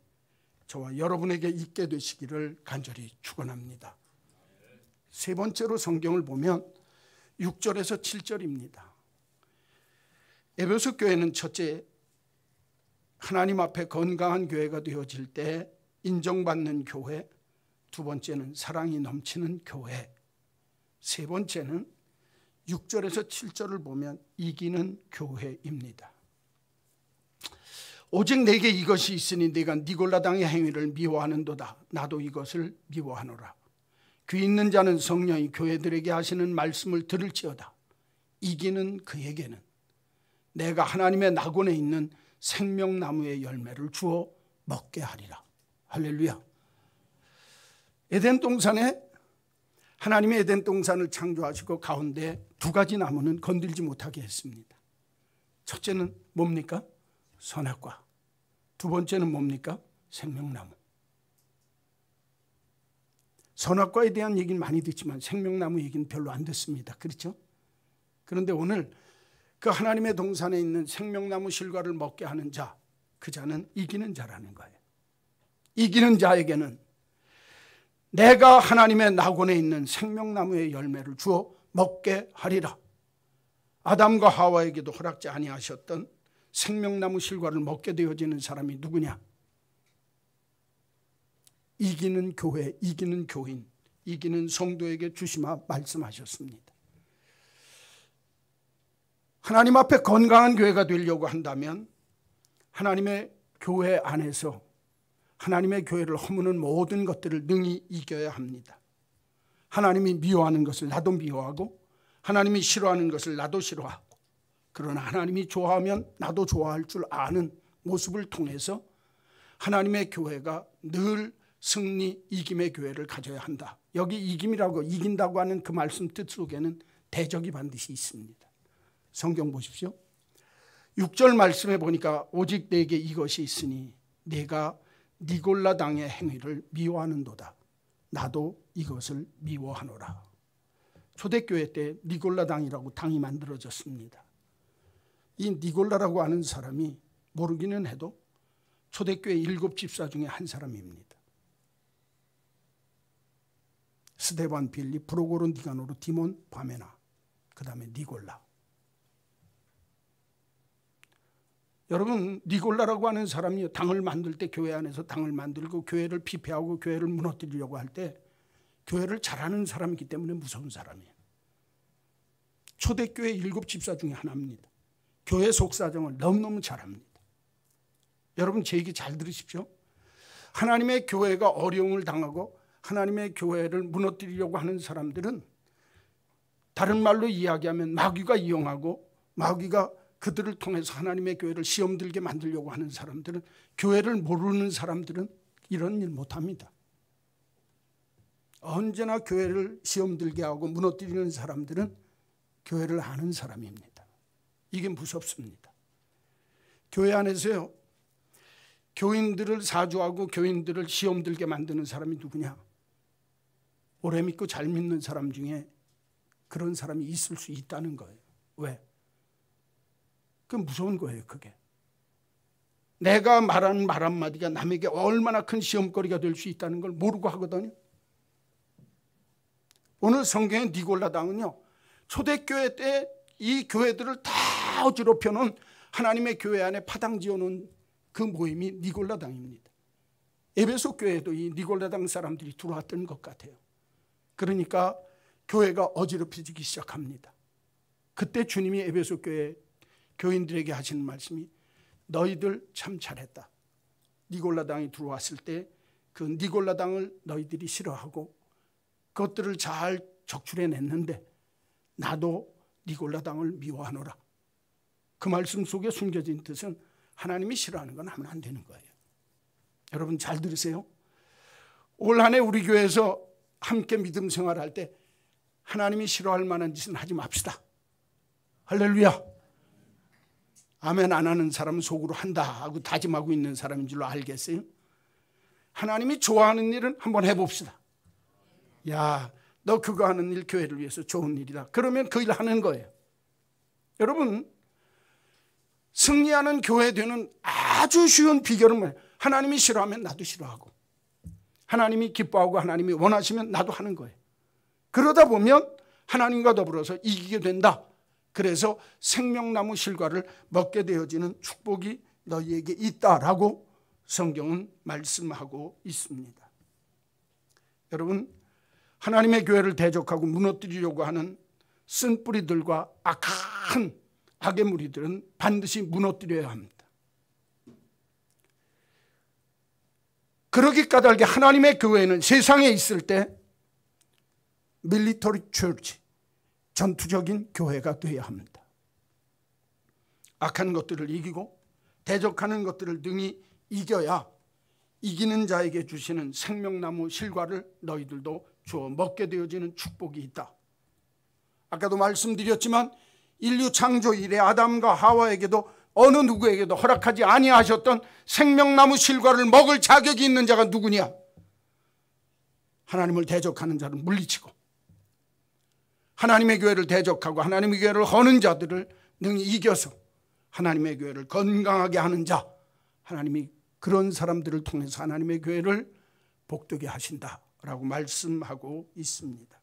저와 여러분에게 있게 되시기를 간절히 축원합니다. 세 번째로 성경을 보면 6절에서 7절입니다. 에베소 교회는 첫째, 하나님 앞에 건강한 교회가 되어질 때 인정받는 교회, 두 번째는 사랑이 넘치는 교회, 세 번째는 6절에서 7절을 보면 이기는 교회입니다. 오직 내게 이것이 있으니 네가 니골라당의 행위를 미워하는도다. 나도 이것을 미워하노라. 귀 있는 자는 성령이 교회들에게 하시는 말씀을 들을지어다. 이기는 그에게는 내가 하나님의 낙원에 있는 생명나무의 열매를 주어 먹게 하리라. 할렐루야. 에덴 동산에 하나님의 에덴 동산을 창조하시고 가운데 두 가지 나무는 건들지 못하게 했습니다. 첫째는 뭡니까? 선악과. 두 번째는 뭡니까? 생명나무. 선악과에 대한 얘기는 많이 듣지만 생명나무 얘기는 별로 안 듣습니다. 그렇죠? 그런데 오늘 그 하나님의 동산에 있는 생명나무 실과를 먹게 하는 자, 그 자는 이기는 자라는 거예요. 이기는 자에게는 내가 하나님의 낙원에 있는 생명나무의 열매를 주어 먹게 하리라. 아담과 하와에게도 허락지 아니하셨던 생명나무 실과를 먹게 되어지는 사람이 누구냐? 이기는 교회, 이기는 교인, 이기는 성도에게 주시마 말씀하셨습니다. 하나님 앞에 건강한 교회가 되려고 한다면 하나님의 교회 안에서 하나님의 교회를 허무는 모든 것들을 능히 이겨야 합니다. 하나님이 미워하는 것을 나도 미워하고 하나님이 싫어하는 것을 나도 싫어하고, 그러나 하나님이 좋아하면 나도 좋아할 줄 아는 모습을 통해서 하나님의 교회가 늘 승리, 이김의 교회를 가져야 한다. 여기 이김이라고, 이긴다고 하는 그 말씀 뜻 속에는 대적이 반드시 있습니다. 성경 보십시오. 6절 말씀에 보니까 오직 내게 이것이 있으니 네가 니골라 당의 행위를 미워하는도다. 나도 이것을 미워하노라. 초대교회 때 니골라 당이라고 당이 만들어졌습니다. 이 니골라라고 하는 사람이 모르기는 해도 초대교회 7 집사 중에 한 사람입니다. 스데반, 빌리, 프로고로, 니가노르, 디몬, 바메나, 그 다음에 니골라. 여러분, 니골라라고 하는 사람이 당을 만들 때, 교회 안에서 당을 만들고 교회를 피폐하고 교회를 무너뜨리려고 할 때 교회를 잘하는 사람이기 때문에 무서운 사람이에요. 초대교회 7 집사 중에 하나입니다. 교회 속사정을 너무너무 잘합니다. 여러분, 제 얘기 잘 들으십시오. 하나님의 교회가 어려움을 당하고 하나님의 교회를 무너뜨리려고 하는 사람들은, 다른 말로 이야기하면 마귀가 이용하고 마귀가 그들을 통해서 하나님의 교회를 시험 들게 만들려고 하는 사람들은, 교회를 모르는 사람들은 이런 일 못합니다. 언제나 교회를 시험 들게 하고 무너뜨리는 사람들은 교회를 아는 사람입니다. 이게 무섭습니다. 교회 안에서요, 교인들을 사주하고 교인들을 시험 들게 만드는 사람이 누구냐? 오래 믿고 잘 믿는 사람 중에 그런 사람이 있을 수 있다는 거예요. 왜? 그 무서운 거예요. 그게 내가 말하는 말 한마디가 남에게 얼마나 큰 시험거리가 될 수 있다는 걸 모르고 하거든요. 오늘 성경의 니골라 당은요, 초대교회 때 이 교회들을 다 어지럽혀 놓은 하나님의 교회 안에 파당 지어놓은 그 모임이 니골라 당입니다. 에베소 교회에도 이 니골라 당 사람들이 들어왔던 것 같아요. 그러니까 교회가 어지럽혀지기 시작합니다. 그때 주님이 에베소 교회 교인들에게 하시는 말씀이, 너희들 참 잘했다. 니골라 당이 들어왔을 때 그 니골라 당을 너희들이 싫어하고 그것들을 잘 적출해냈는데 나도 니골라 당을 미워하노라. 그 말씀 속에 숨겨진 뜻은 하나님이 싫어하는 건 하면 안 되는 거예요. 여러분 잘 들으세요. 올 한 해 우리 교회에서 함께 믿음 생활할 때 하나님이 싫어할 만한 짓은 하지 맙시다. 할렐루야. 아멘 안 하는 사람은 속으로 한다 하고 다짐하고 있는 사람인 줄로 알겠어요? 하나님이 좋아하는 일은 한번 해봅시다. 야, 너 그거 하는 일 교회를 위해서 좋은 일이다. 그러면 그 일 하는 거예요. 여러분, 승리하는 교회 되는 아주 쉬운 비결은 뭐예요? 하나님이 싫어하면 나도 싫어하고, 하나님이 기뻐하고 하나님이 원하시면 나도 하는 거예요. 그러다 보면 하나님과 더불어서 이기게 된다. 그래서 생명나무 실과를 먹게 되어지는 축복이 너희에게 있다라고 성경은 말씀하고 있습니다. 여러분, 하나님의 교회를 대적하고 무너뜨리려고 하는 쓴뿌리들과 악한 악의 무리들은 반드시 무너뜨려야 합니다. 그러기 까닭에 하나님의 교회는 세상에 있을 때 밀리터리 처치, 전투적인 교회가 되어야 합니다. 악한 것들을 이기고 대적하는 것들을 능히 이겨야 이기는 자에게 주시는 생명나무 실과를 너희들도 주어 먹게 되어지는 축복이 있다. 아까도 말씀드렸지만 인류 창조 이래 아담과 하와에게도 어느 누구에게도 허락하지 아니하셨던 생명나무 실과를 먹을 자격이 있는 자가 누구냐? 하나님을 대적하는 자를 물리치고 하나님의 교회를 대적하고 하나님의 교회를 허는 자들을 능히 이겨서 하나님의 교회를 건강하게 하는 자, 하나님이 그런 사람들을 통해서 하나님의 교회를 복되게 하신다라고 말씀하고 있습니다.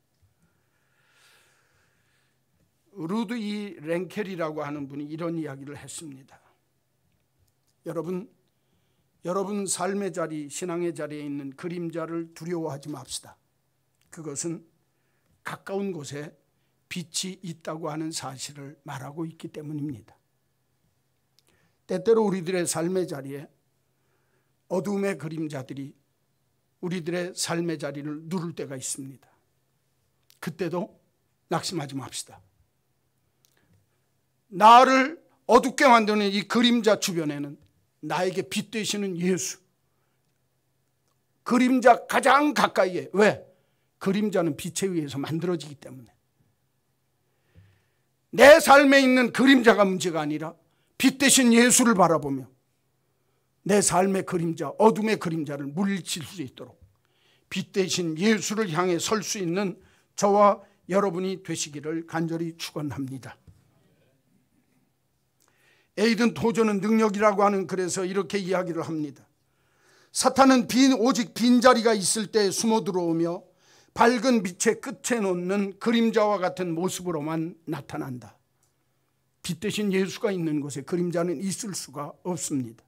루드 이 랭켈이라고 하는 분이 이런 이야기를 했습니다. 여러분 삶의 자리, 신앙의 자리에 있는 그림자를 두려워하지 맙시다. 그것은 가까운 곳에 빛이 있다고 하는 사실을 말하고 있기 때문입니다. 때때로 우리들의 삶의 자리에 어둠의 그림자들이 우리들의 삶의 자리를 누를 때가 있습니다. 그때도 낙심하지 맙시다. 나를 어둡게 만드는 이 그림자 주변에는 나에게 빛 되시는 예수, 그림자 가장 가까이에, 왜? 그림자는 빛에 의해서 만들어지기 때문에. 내 삶에 있는 그림자가 문제가 아니라 빛 되신 예수를 바라보며 내 삶의 그림자, 어둠의 그림자를 물리칠 수 있도록 빛 되신 예수를 향해 설 수 있는 저와 여러분이 되시기를 간절히 축원합니다. 에이든 토저는 능력이라고 하는 글에서 이렇게 이야기를 합니다. 사탄은 오직 빈자리가 있을 때 숨어 들어오며 밝은 빛의 끝에 놓는 그림자와 같은 모습으로만 나타난다. 빛 대신 예수가 있는 곳에 그림자는 있을 수가 없습니다.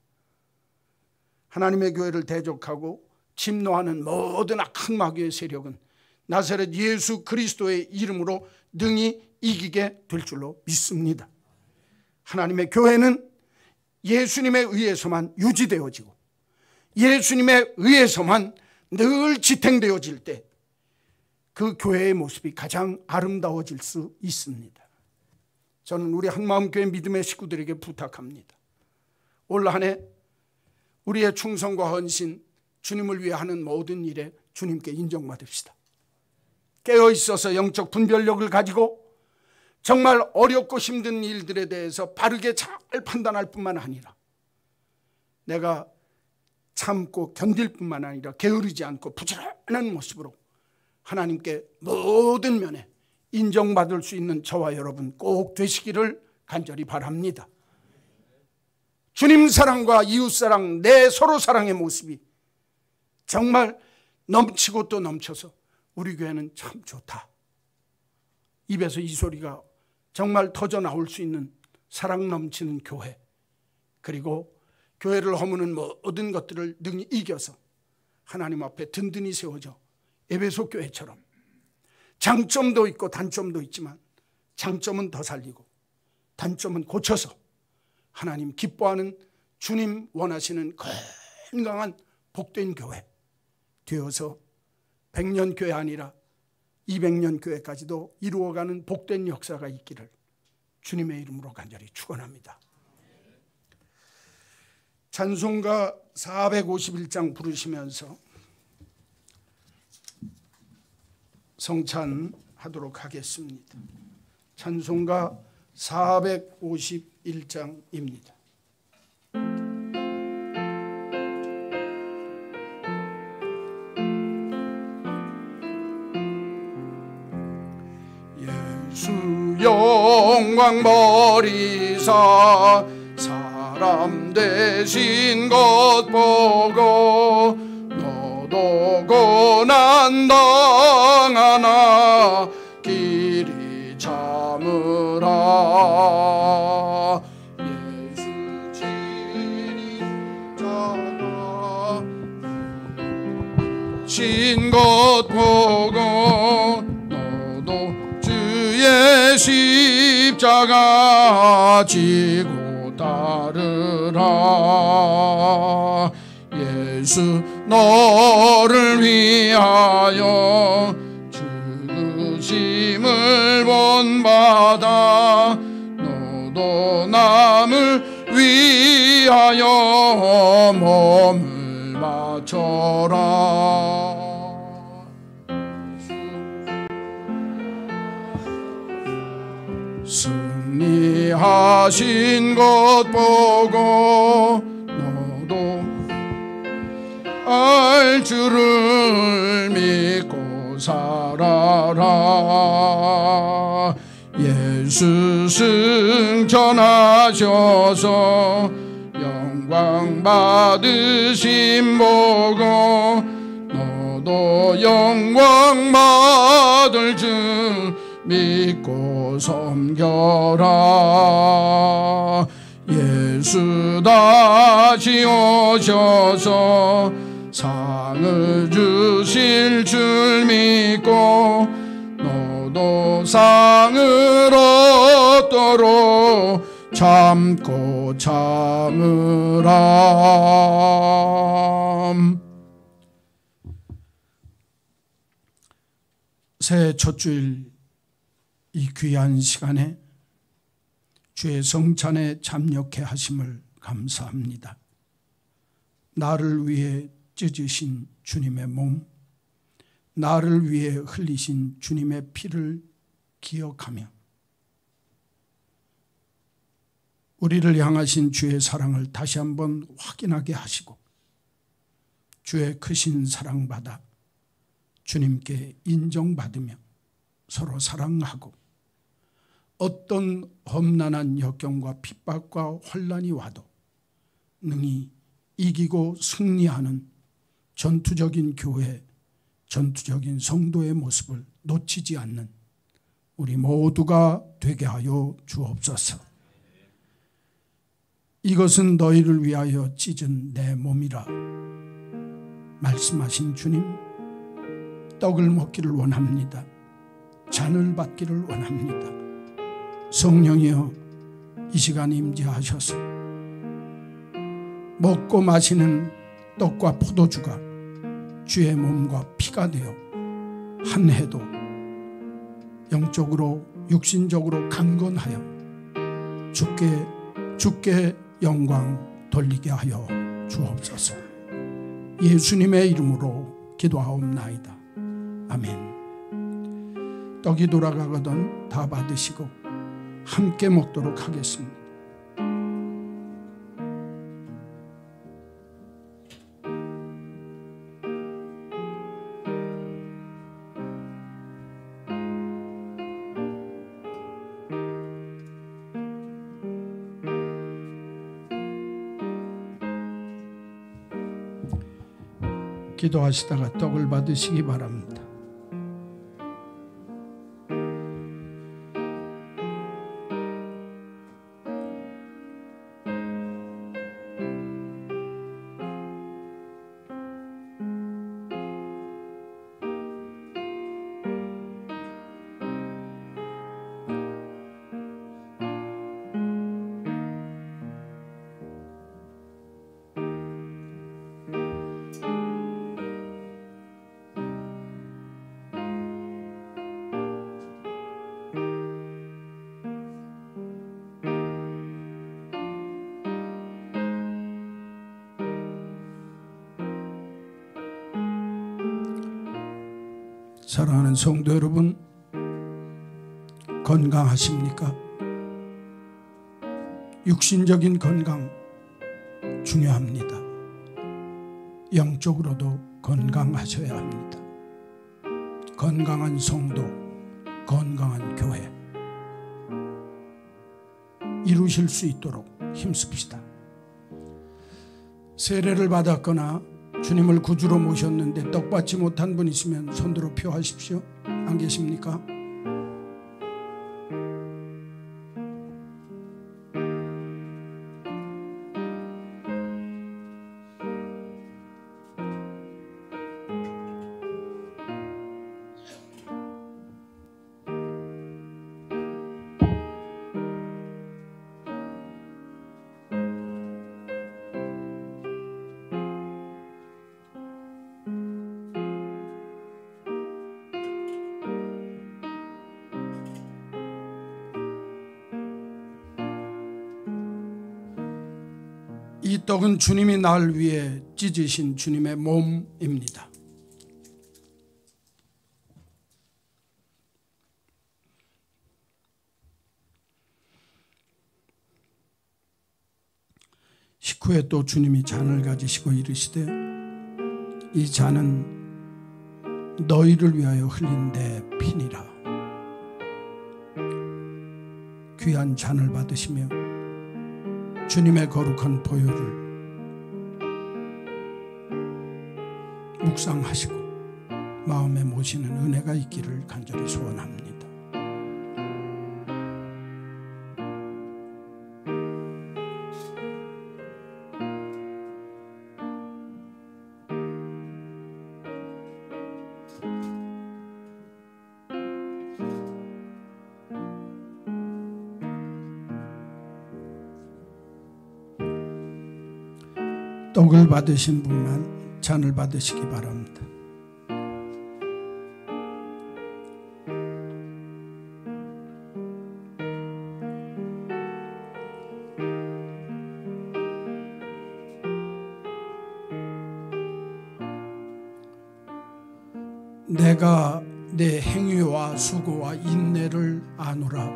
하나님의 교회를 대적하고 침노하는 모든 악한 마귀의 세력은 나사렛 예수 그리스도의 이름으로 능히 이기게 될 줄로 믿습니다. 하나님의 교회는 예수님에 의해서만 유지되어지고 예수님에 의해서만 늘 지탱되어질 때 그 교회의 모습이 가장 아름다워질 수 있습니다. 저는 우리 한마음교회 믿음의 식구들에게 부탁합니다. 올 한 해 우리의 충성과 헌신, 주님을 위해 하는 모든 일에 주님께 인정받읍시다. 깨어있어서 영적 분별력을 가지고 정말 어렵고 힘든 일들에 대해서 바르게 잘 판단할 뿐만 아니라 내가 참고 견딜 뿐만 아니라 게으르지 않고 부지런한 모습으로 하나님께 모든 면에 인정받을 수 있는 저와 여러분 꼭 되시기를 간절히 바랍니다. 주님 사랑과 이웃 사랑, 내 서로 사랑의 모습이 정말 넘치고 또 넘쳐서 우리 교회는 참 좋다. 입에서 이 소리가 정말 터져 나올 수 있는 사랑 넘치는 교회, 그리고 교회를 허무는 모든 것들을 능히 이겨서 하나님 앞에 든든히 세워져 에베소 교회처럼 장점도 있고 단점도 있지만 장점은 더 살리고 단점은 고쳐서 하나님 기뻐하는 주님 원하시는 건강한 복된 교회 되어서 100년 교회 아니라 200년 교회까지도 이루어가는 복된 역사가 있기를 주님의 이름으로 간절히 축원합니다. 찬송가 451장 부르시면서 성찬하도록 하겠습니다. 찬송가 451장입니다. 예수 영광 버리사 사람 되신 것 보고 너도 고난 당하나 길이 참으라. 예수 진리자가 신 것 보고 너도 주의 십자가 지고 따르라. 예수 너를 위하여 죽으심을 본받아 너도 남을 위하여 몸을 바쳐라. 승리하신 것 보고 너도 알 줄을 믿고 살아라. 예수 승천하셔서 영광 받으심 보고 너도 영광 받을 줄 믿고 섬겨라. 예수 다시 오셔서 상을 주실 줄 믿고 너도 상을 얻도록 참고 참으라. 새해 첫 주일 이 귀한 시간에 주의 성찬에 참여케 하심을 감사합니다. 나를 위해 찢으신 주님의 몸, 나를 위해 흘리신 주님의 피를 기억하며 우리를 향하신 주의 사랑을 다시 한번 확인하게 하시고 주의 크신 사랑받아 주님께 인정받으며 서로 사랑하고 어떤 험난한 역경과 핍박과 혼란이 와도 능히 이기고 승리하는 전투적인 교회, 전투적인 성도의 모습을 놓치지 않는 우리 모두가 되게 하여 주옵소서. 이것은 너희를 위하여 찢은 내 몸이라 말씀하신 주님, 떡을 먹기를 원합니다. 잔을 받기를 원합니다. 성령이여 이 시간 임재하셔서 먹고 마시는 떡과 포도주가 주의 몸과 피가 되어 한 해도 영적으로 육신적으로 강건하여 주께 영광 돌리게 하여 주옵소서. 예수님의 이름으로 기도하옵나이다. 아멘. 떡이 돌아가거든 다 받으시고 함께 먹도록 하겠습니다. 기도하시다가 떡을 받으시기 바랍니다. 사랑하는 성도 여러분, 건강하십니까? 육신적인 건강 중요합니다. 영적으로도 건강하셔야 합니다. 건강한 성도, 건강한 교회 이루실 수 있도록 힘씁시다. 세례를 받았거나 주님을 구주로 모셨는데 떡 받지 못한 분 있으면 손들어 표하십시오. 안 계십니까? 이 떡은 주님이 날 위해 찢으신 주님의 몸입니다. 식후에 또 주님이 잔을 가지시고 이르시되 이 잔은 너희를 위하여 흘린 내 피니라. 귀한 잔을 받으시며 주님의 거룩한 보혈을 묵상하시고 마음에 모시는 은혜가 있기를 간절히 소원합니다. 떡을 받으신 분만 잔을 받으시기 바랍니다. 내가 내 행위와 수고와 인내를 아노라.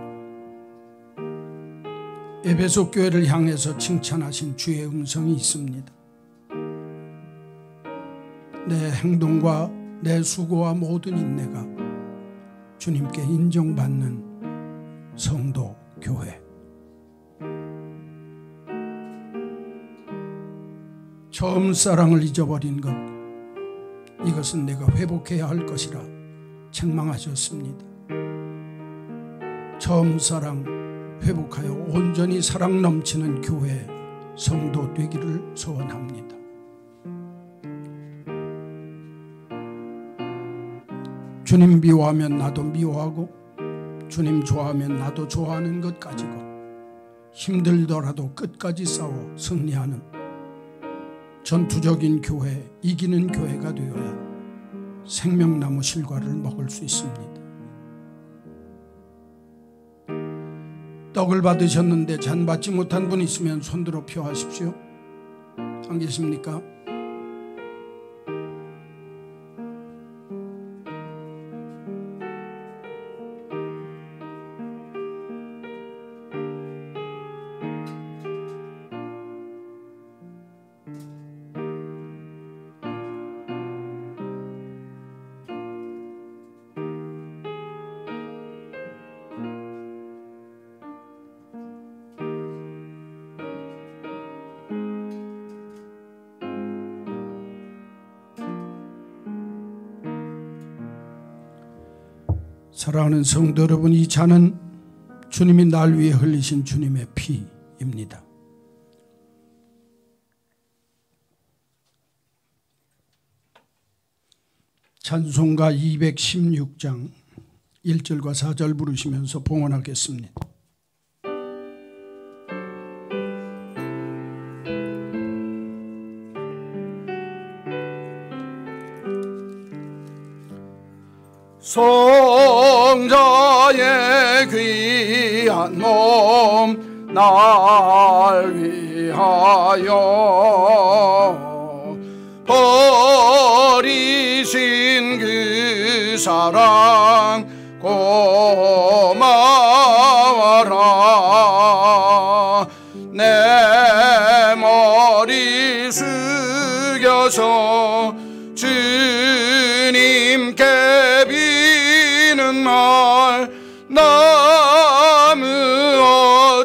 에베소 교회를 향해서 칭찬하신 주의 음성이 있습니다. 내 행동과 내 수고와 모든 인내가 주님께 인정받는 성도 교회. 처음 사랑을 잊어버린 것, 이것은 내가 회복해야 할 것이라 책망하셨습니다. 처음 사랑 회복하여 온전히 사랑 넘치는 교회 성도 되기를 소원합니다. 주님 미워하면 나도 미워하고 주님 좋아하면 나도 좋아하는 것 가지고 힘들더라도 끝까지 싸워 승리하는 전투적인 교회, 이기는 교회가 되어야 생명나무 실과를 먹을 수 있습니다. 떡을 받으셨는데 잔 받지 못한 분 있으면 손들어 표하십시오. 안 계십니까? 사랑하는 성도 여러분, 이 잔은 주님이 날 위해 흘리신 주님의 피입니다. 찬송가 216장 1절과 4절 부르시면서 봉헌하겠습니다. 성자의 귀한 몸 날 위하여 버리신 그 사랑 고마워라. 내 머리 숙여서 주님께 비는 날 나무어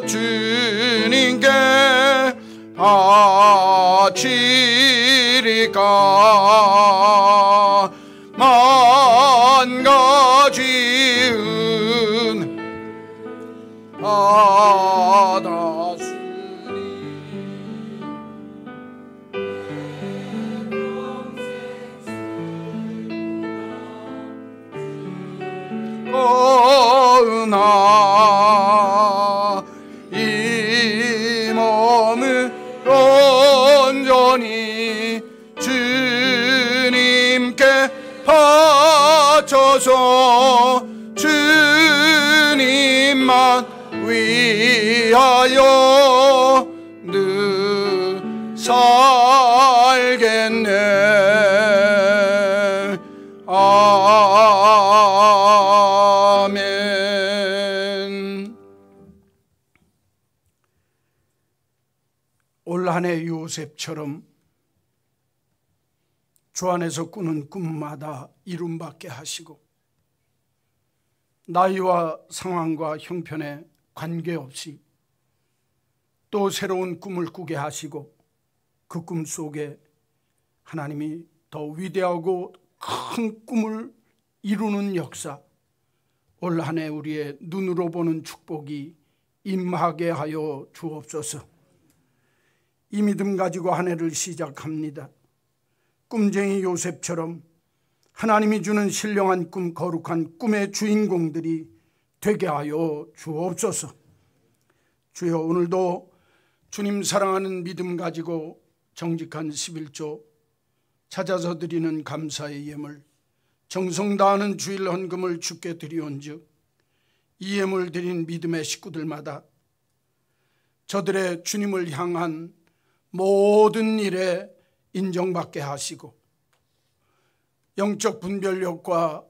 주님께 바치리까 만 가지 은 받았으니 그러나 이 몸을 온전히 주님께 바쳐서 주님만 위하여 늘 살겠네. 아멘. 올 한 해 요셉처럼 주 안에서 꾸는 꿈마다 이룸받게 하시고 나이와 상황과 형편에 관계없이 또 새로운 꿈을 꾸게 하시고 그 꿈 속에 하나님이 더 위대하고 큰 꿈을 이루는 역사, 올 한 해 우리의 눈으로 보는 축복이 임하게 하여 주옵소서. 이 믿음 가지고 한 해를 시작합니다. 꿈쟁이 요셉처럼 하나님이 주는 신령한 꿈, 거룩한 꿈의 주인공들이 되게 하여 주옵소서. 주여, 오늘도 주님 사랑하는 믿음 가지고 정직한 11조 찾아서 드리는 감사의 예물, 정성 다하는 주일 헌금을 주께 드리온즉 이 예물 드린 믿음의 식구들마다 저들의 주님을 향한 모든 일에 인정받게 하시고 영적 분별력과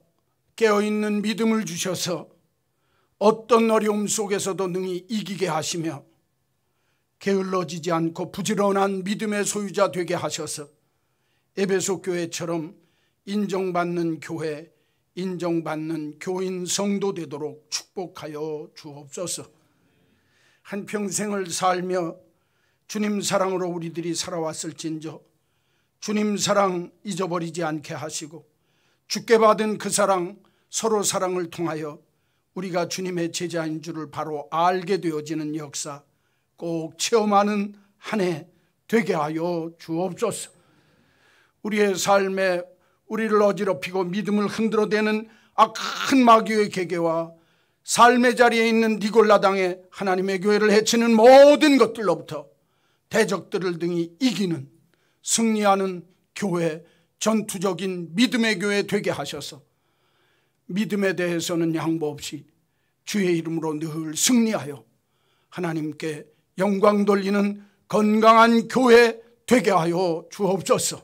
깨어있는 믿음을 주셔서 어떤 어려움 속에서도 능히 이기게 하시며 게을러지지 않고 부지런한 믿음의 소유자 되게 하셔서 에베소 교회처럼 인정받는 교회, 인정받는 교인 성도 되도록 축복하여 주옵소서. 한평생을 살며 주님 사랑으로 우리들이 살아왔을진저 주님 사랑 잊어버리지 않게 하시고 주께 받은 그 사랑, 서로 사랑을 통하여 우리가 주님의 제자인 줄을 바로 알게 되어지는 역사 꼭 체험하는 한 해 되게 하여 주옵소서. 우리의 삶에 우리를 어지럽히고 믿음을 흔들어대는 악한 마귀의 계계와 삶의 자리에 있는 니골라당의 하나님의 교회를 해치는 모든 것들로부터 대적들을 등이 이기는, 승리하는 교회, 전투적인 믿음의 교회 되게 하셔서 믿음에 대해서는 양보 없이 주의 이름으로 늘 승리하여 하나님께 영광 돌리는 건강한 교회 되게 하여 주옵소서.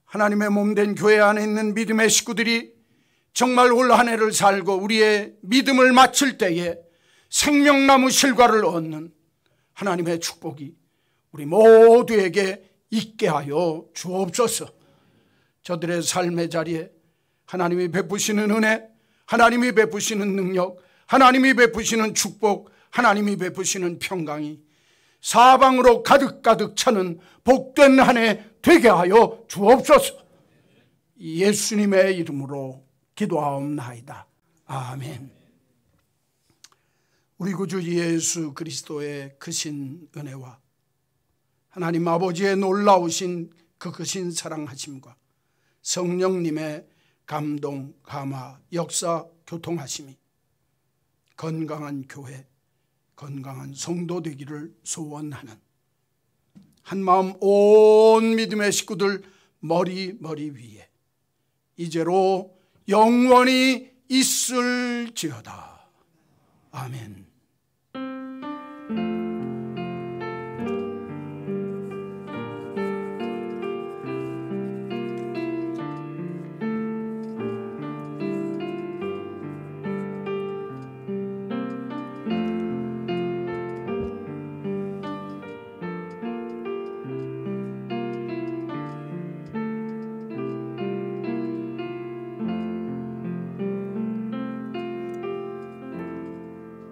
하나님의 몸된 교회 안에 있는 믿음의 식구들이 정말 올 한 해를 살고 우리의 믿음을 마칠 때에 생명나무 실과를 얻는 하나님의 축복이 우리 모두에게 있게 하여 주옵소서. 저들의 삶의 자리에 하나님이 베푸시는 은혜, 하나님이 베푸시는 능력, 하나님이 베푸시는 축복, 하나님이 베푸시는 평강이 사방으로 가득가득 차는 복된 한 해 되게 하여 주옵소서. 예수님의 이름으로 기도하옵나이다. 아멘. 우리 구주 예수 그리스도의 크신 은혜와 하나님 아버지의 놀라우신 그 크신 사랑하심과 성령님의 감동, 감화, 역사, 교통하심이 건강한 교회, 건강한 성도 되기를 소원하는 한마음 온 믿음의 식구들 머리 위에 이제로 영원히 있을지어다. 아멘.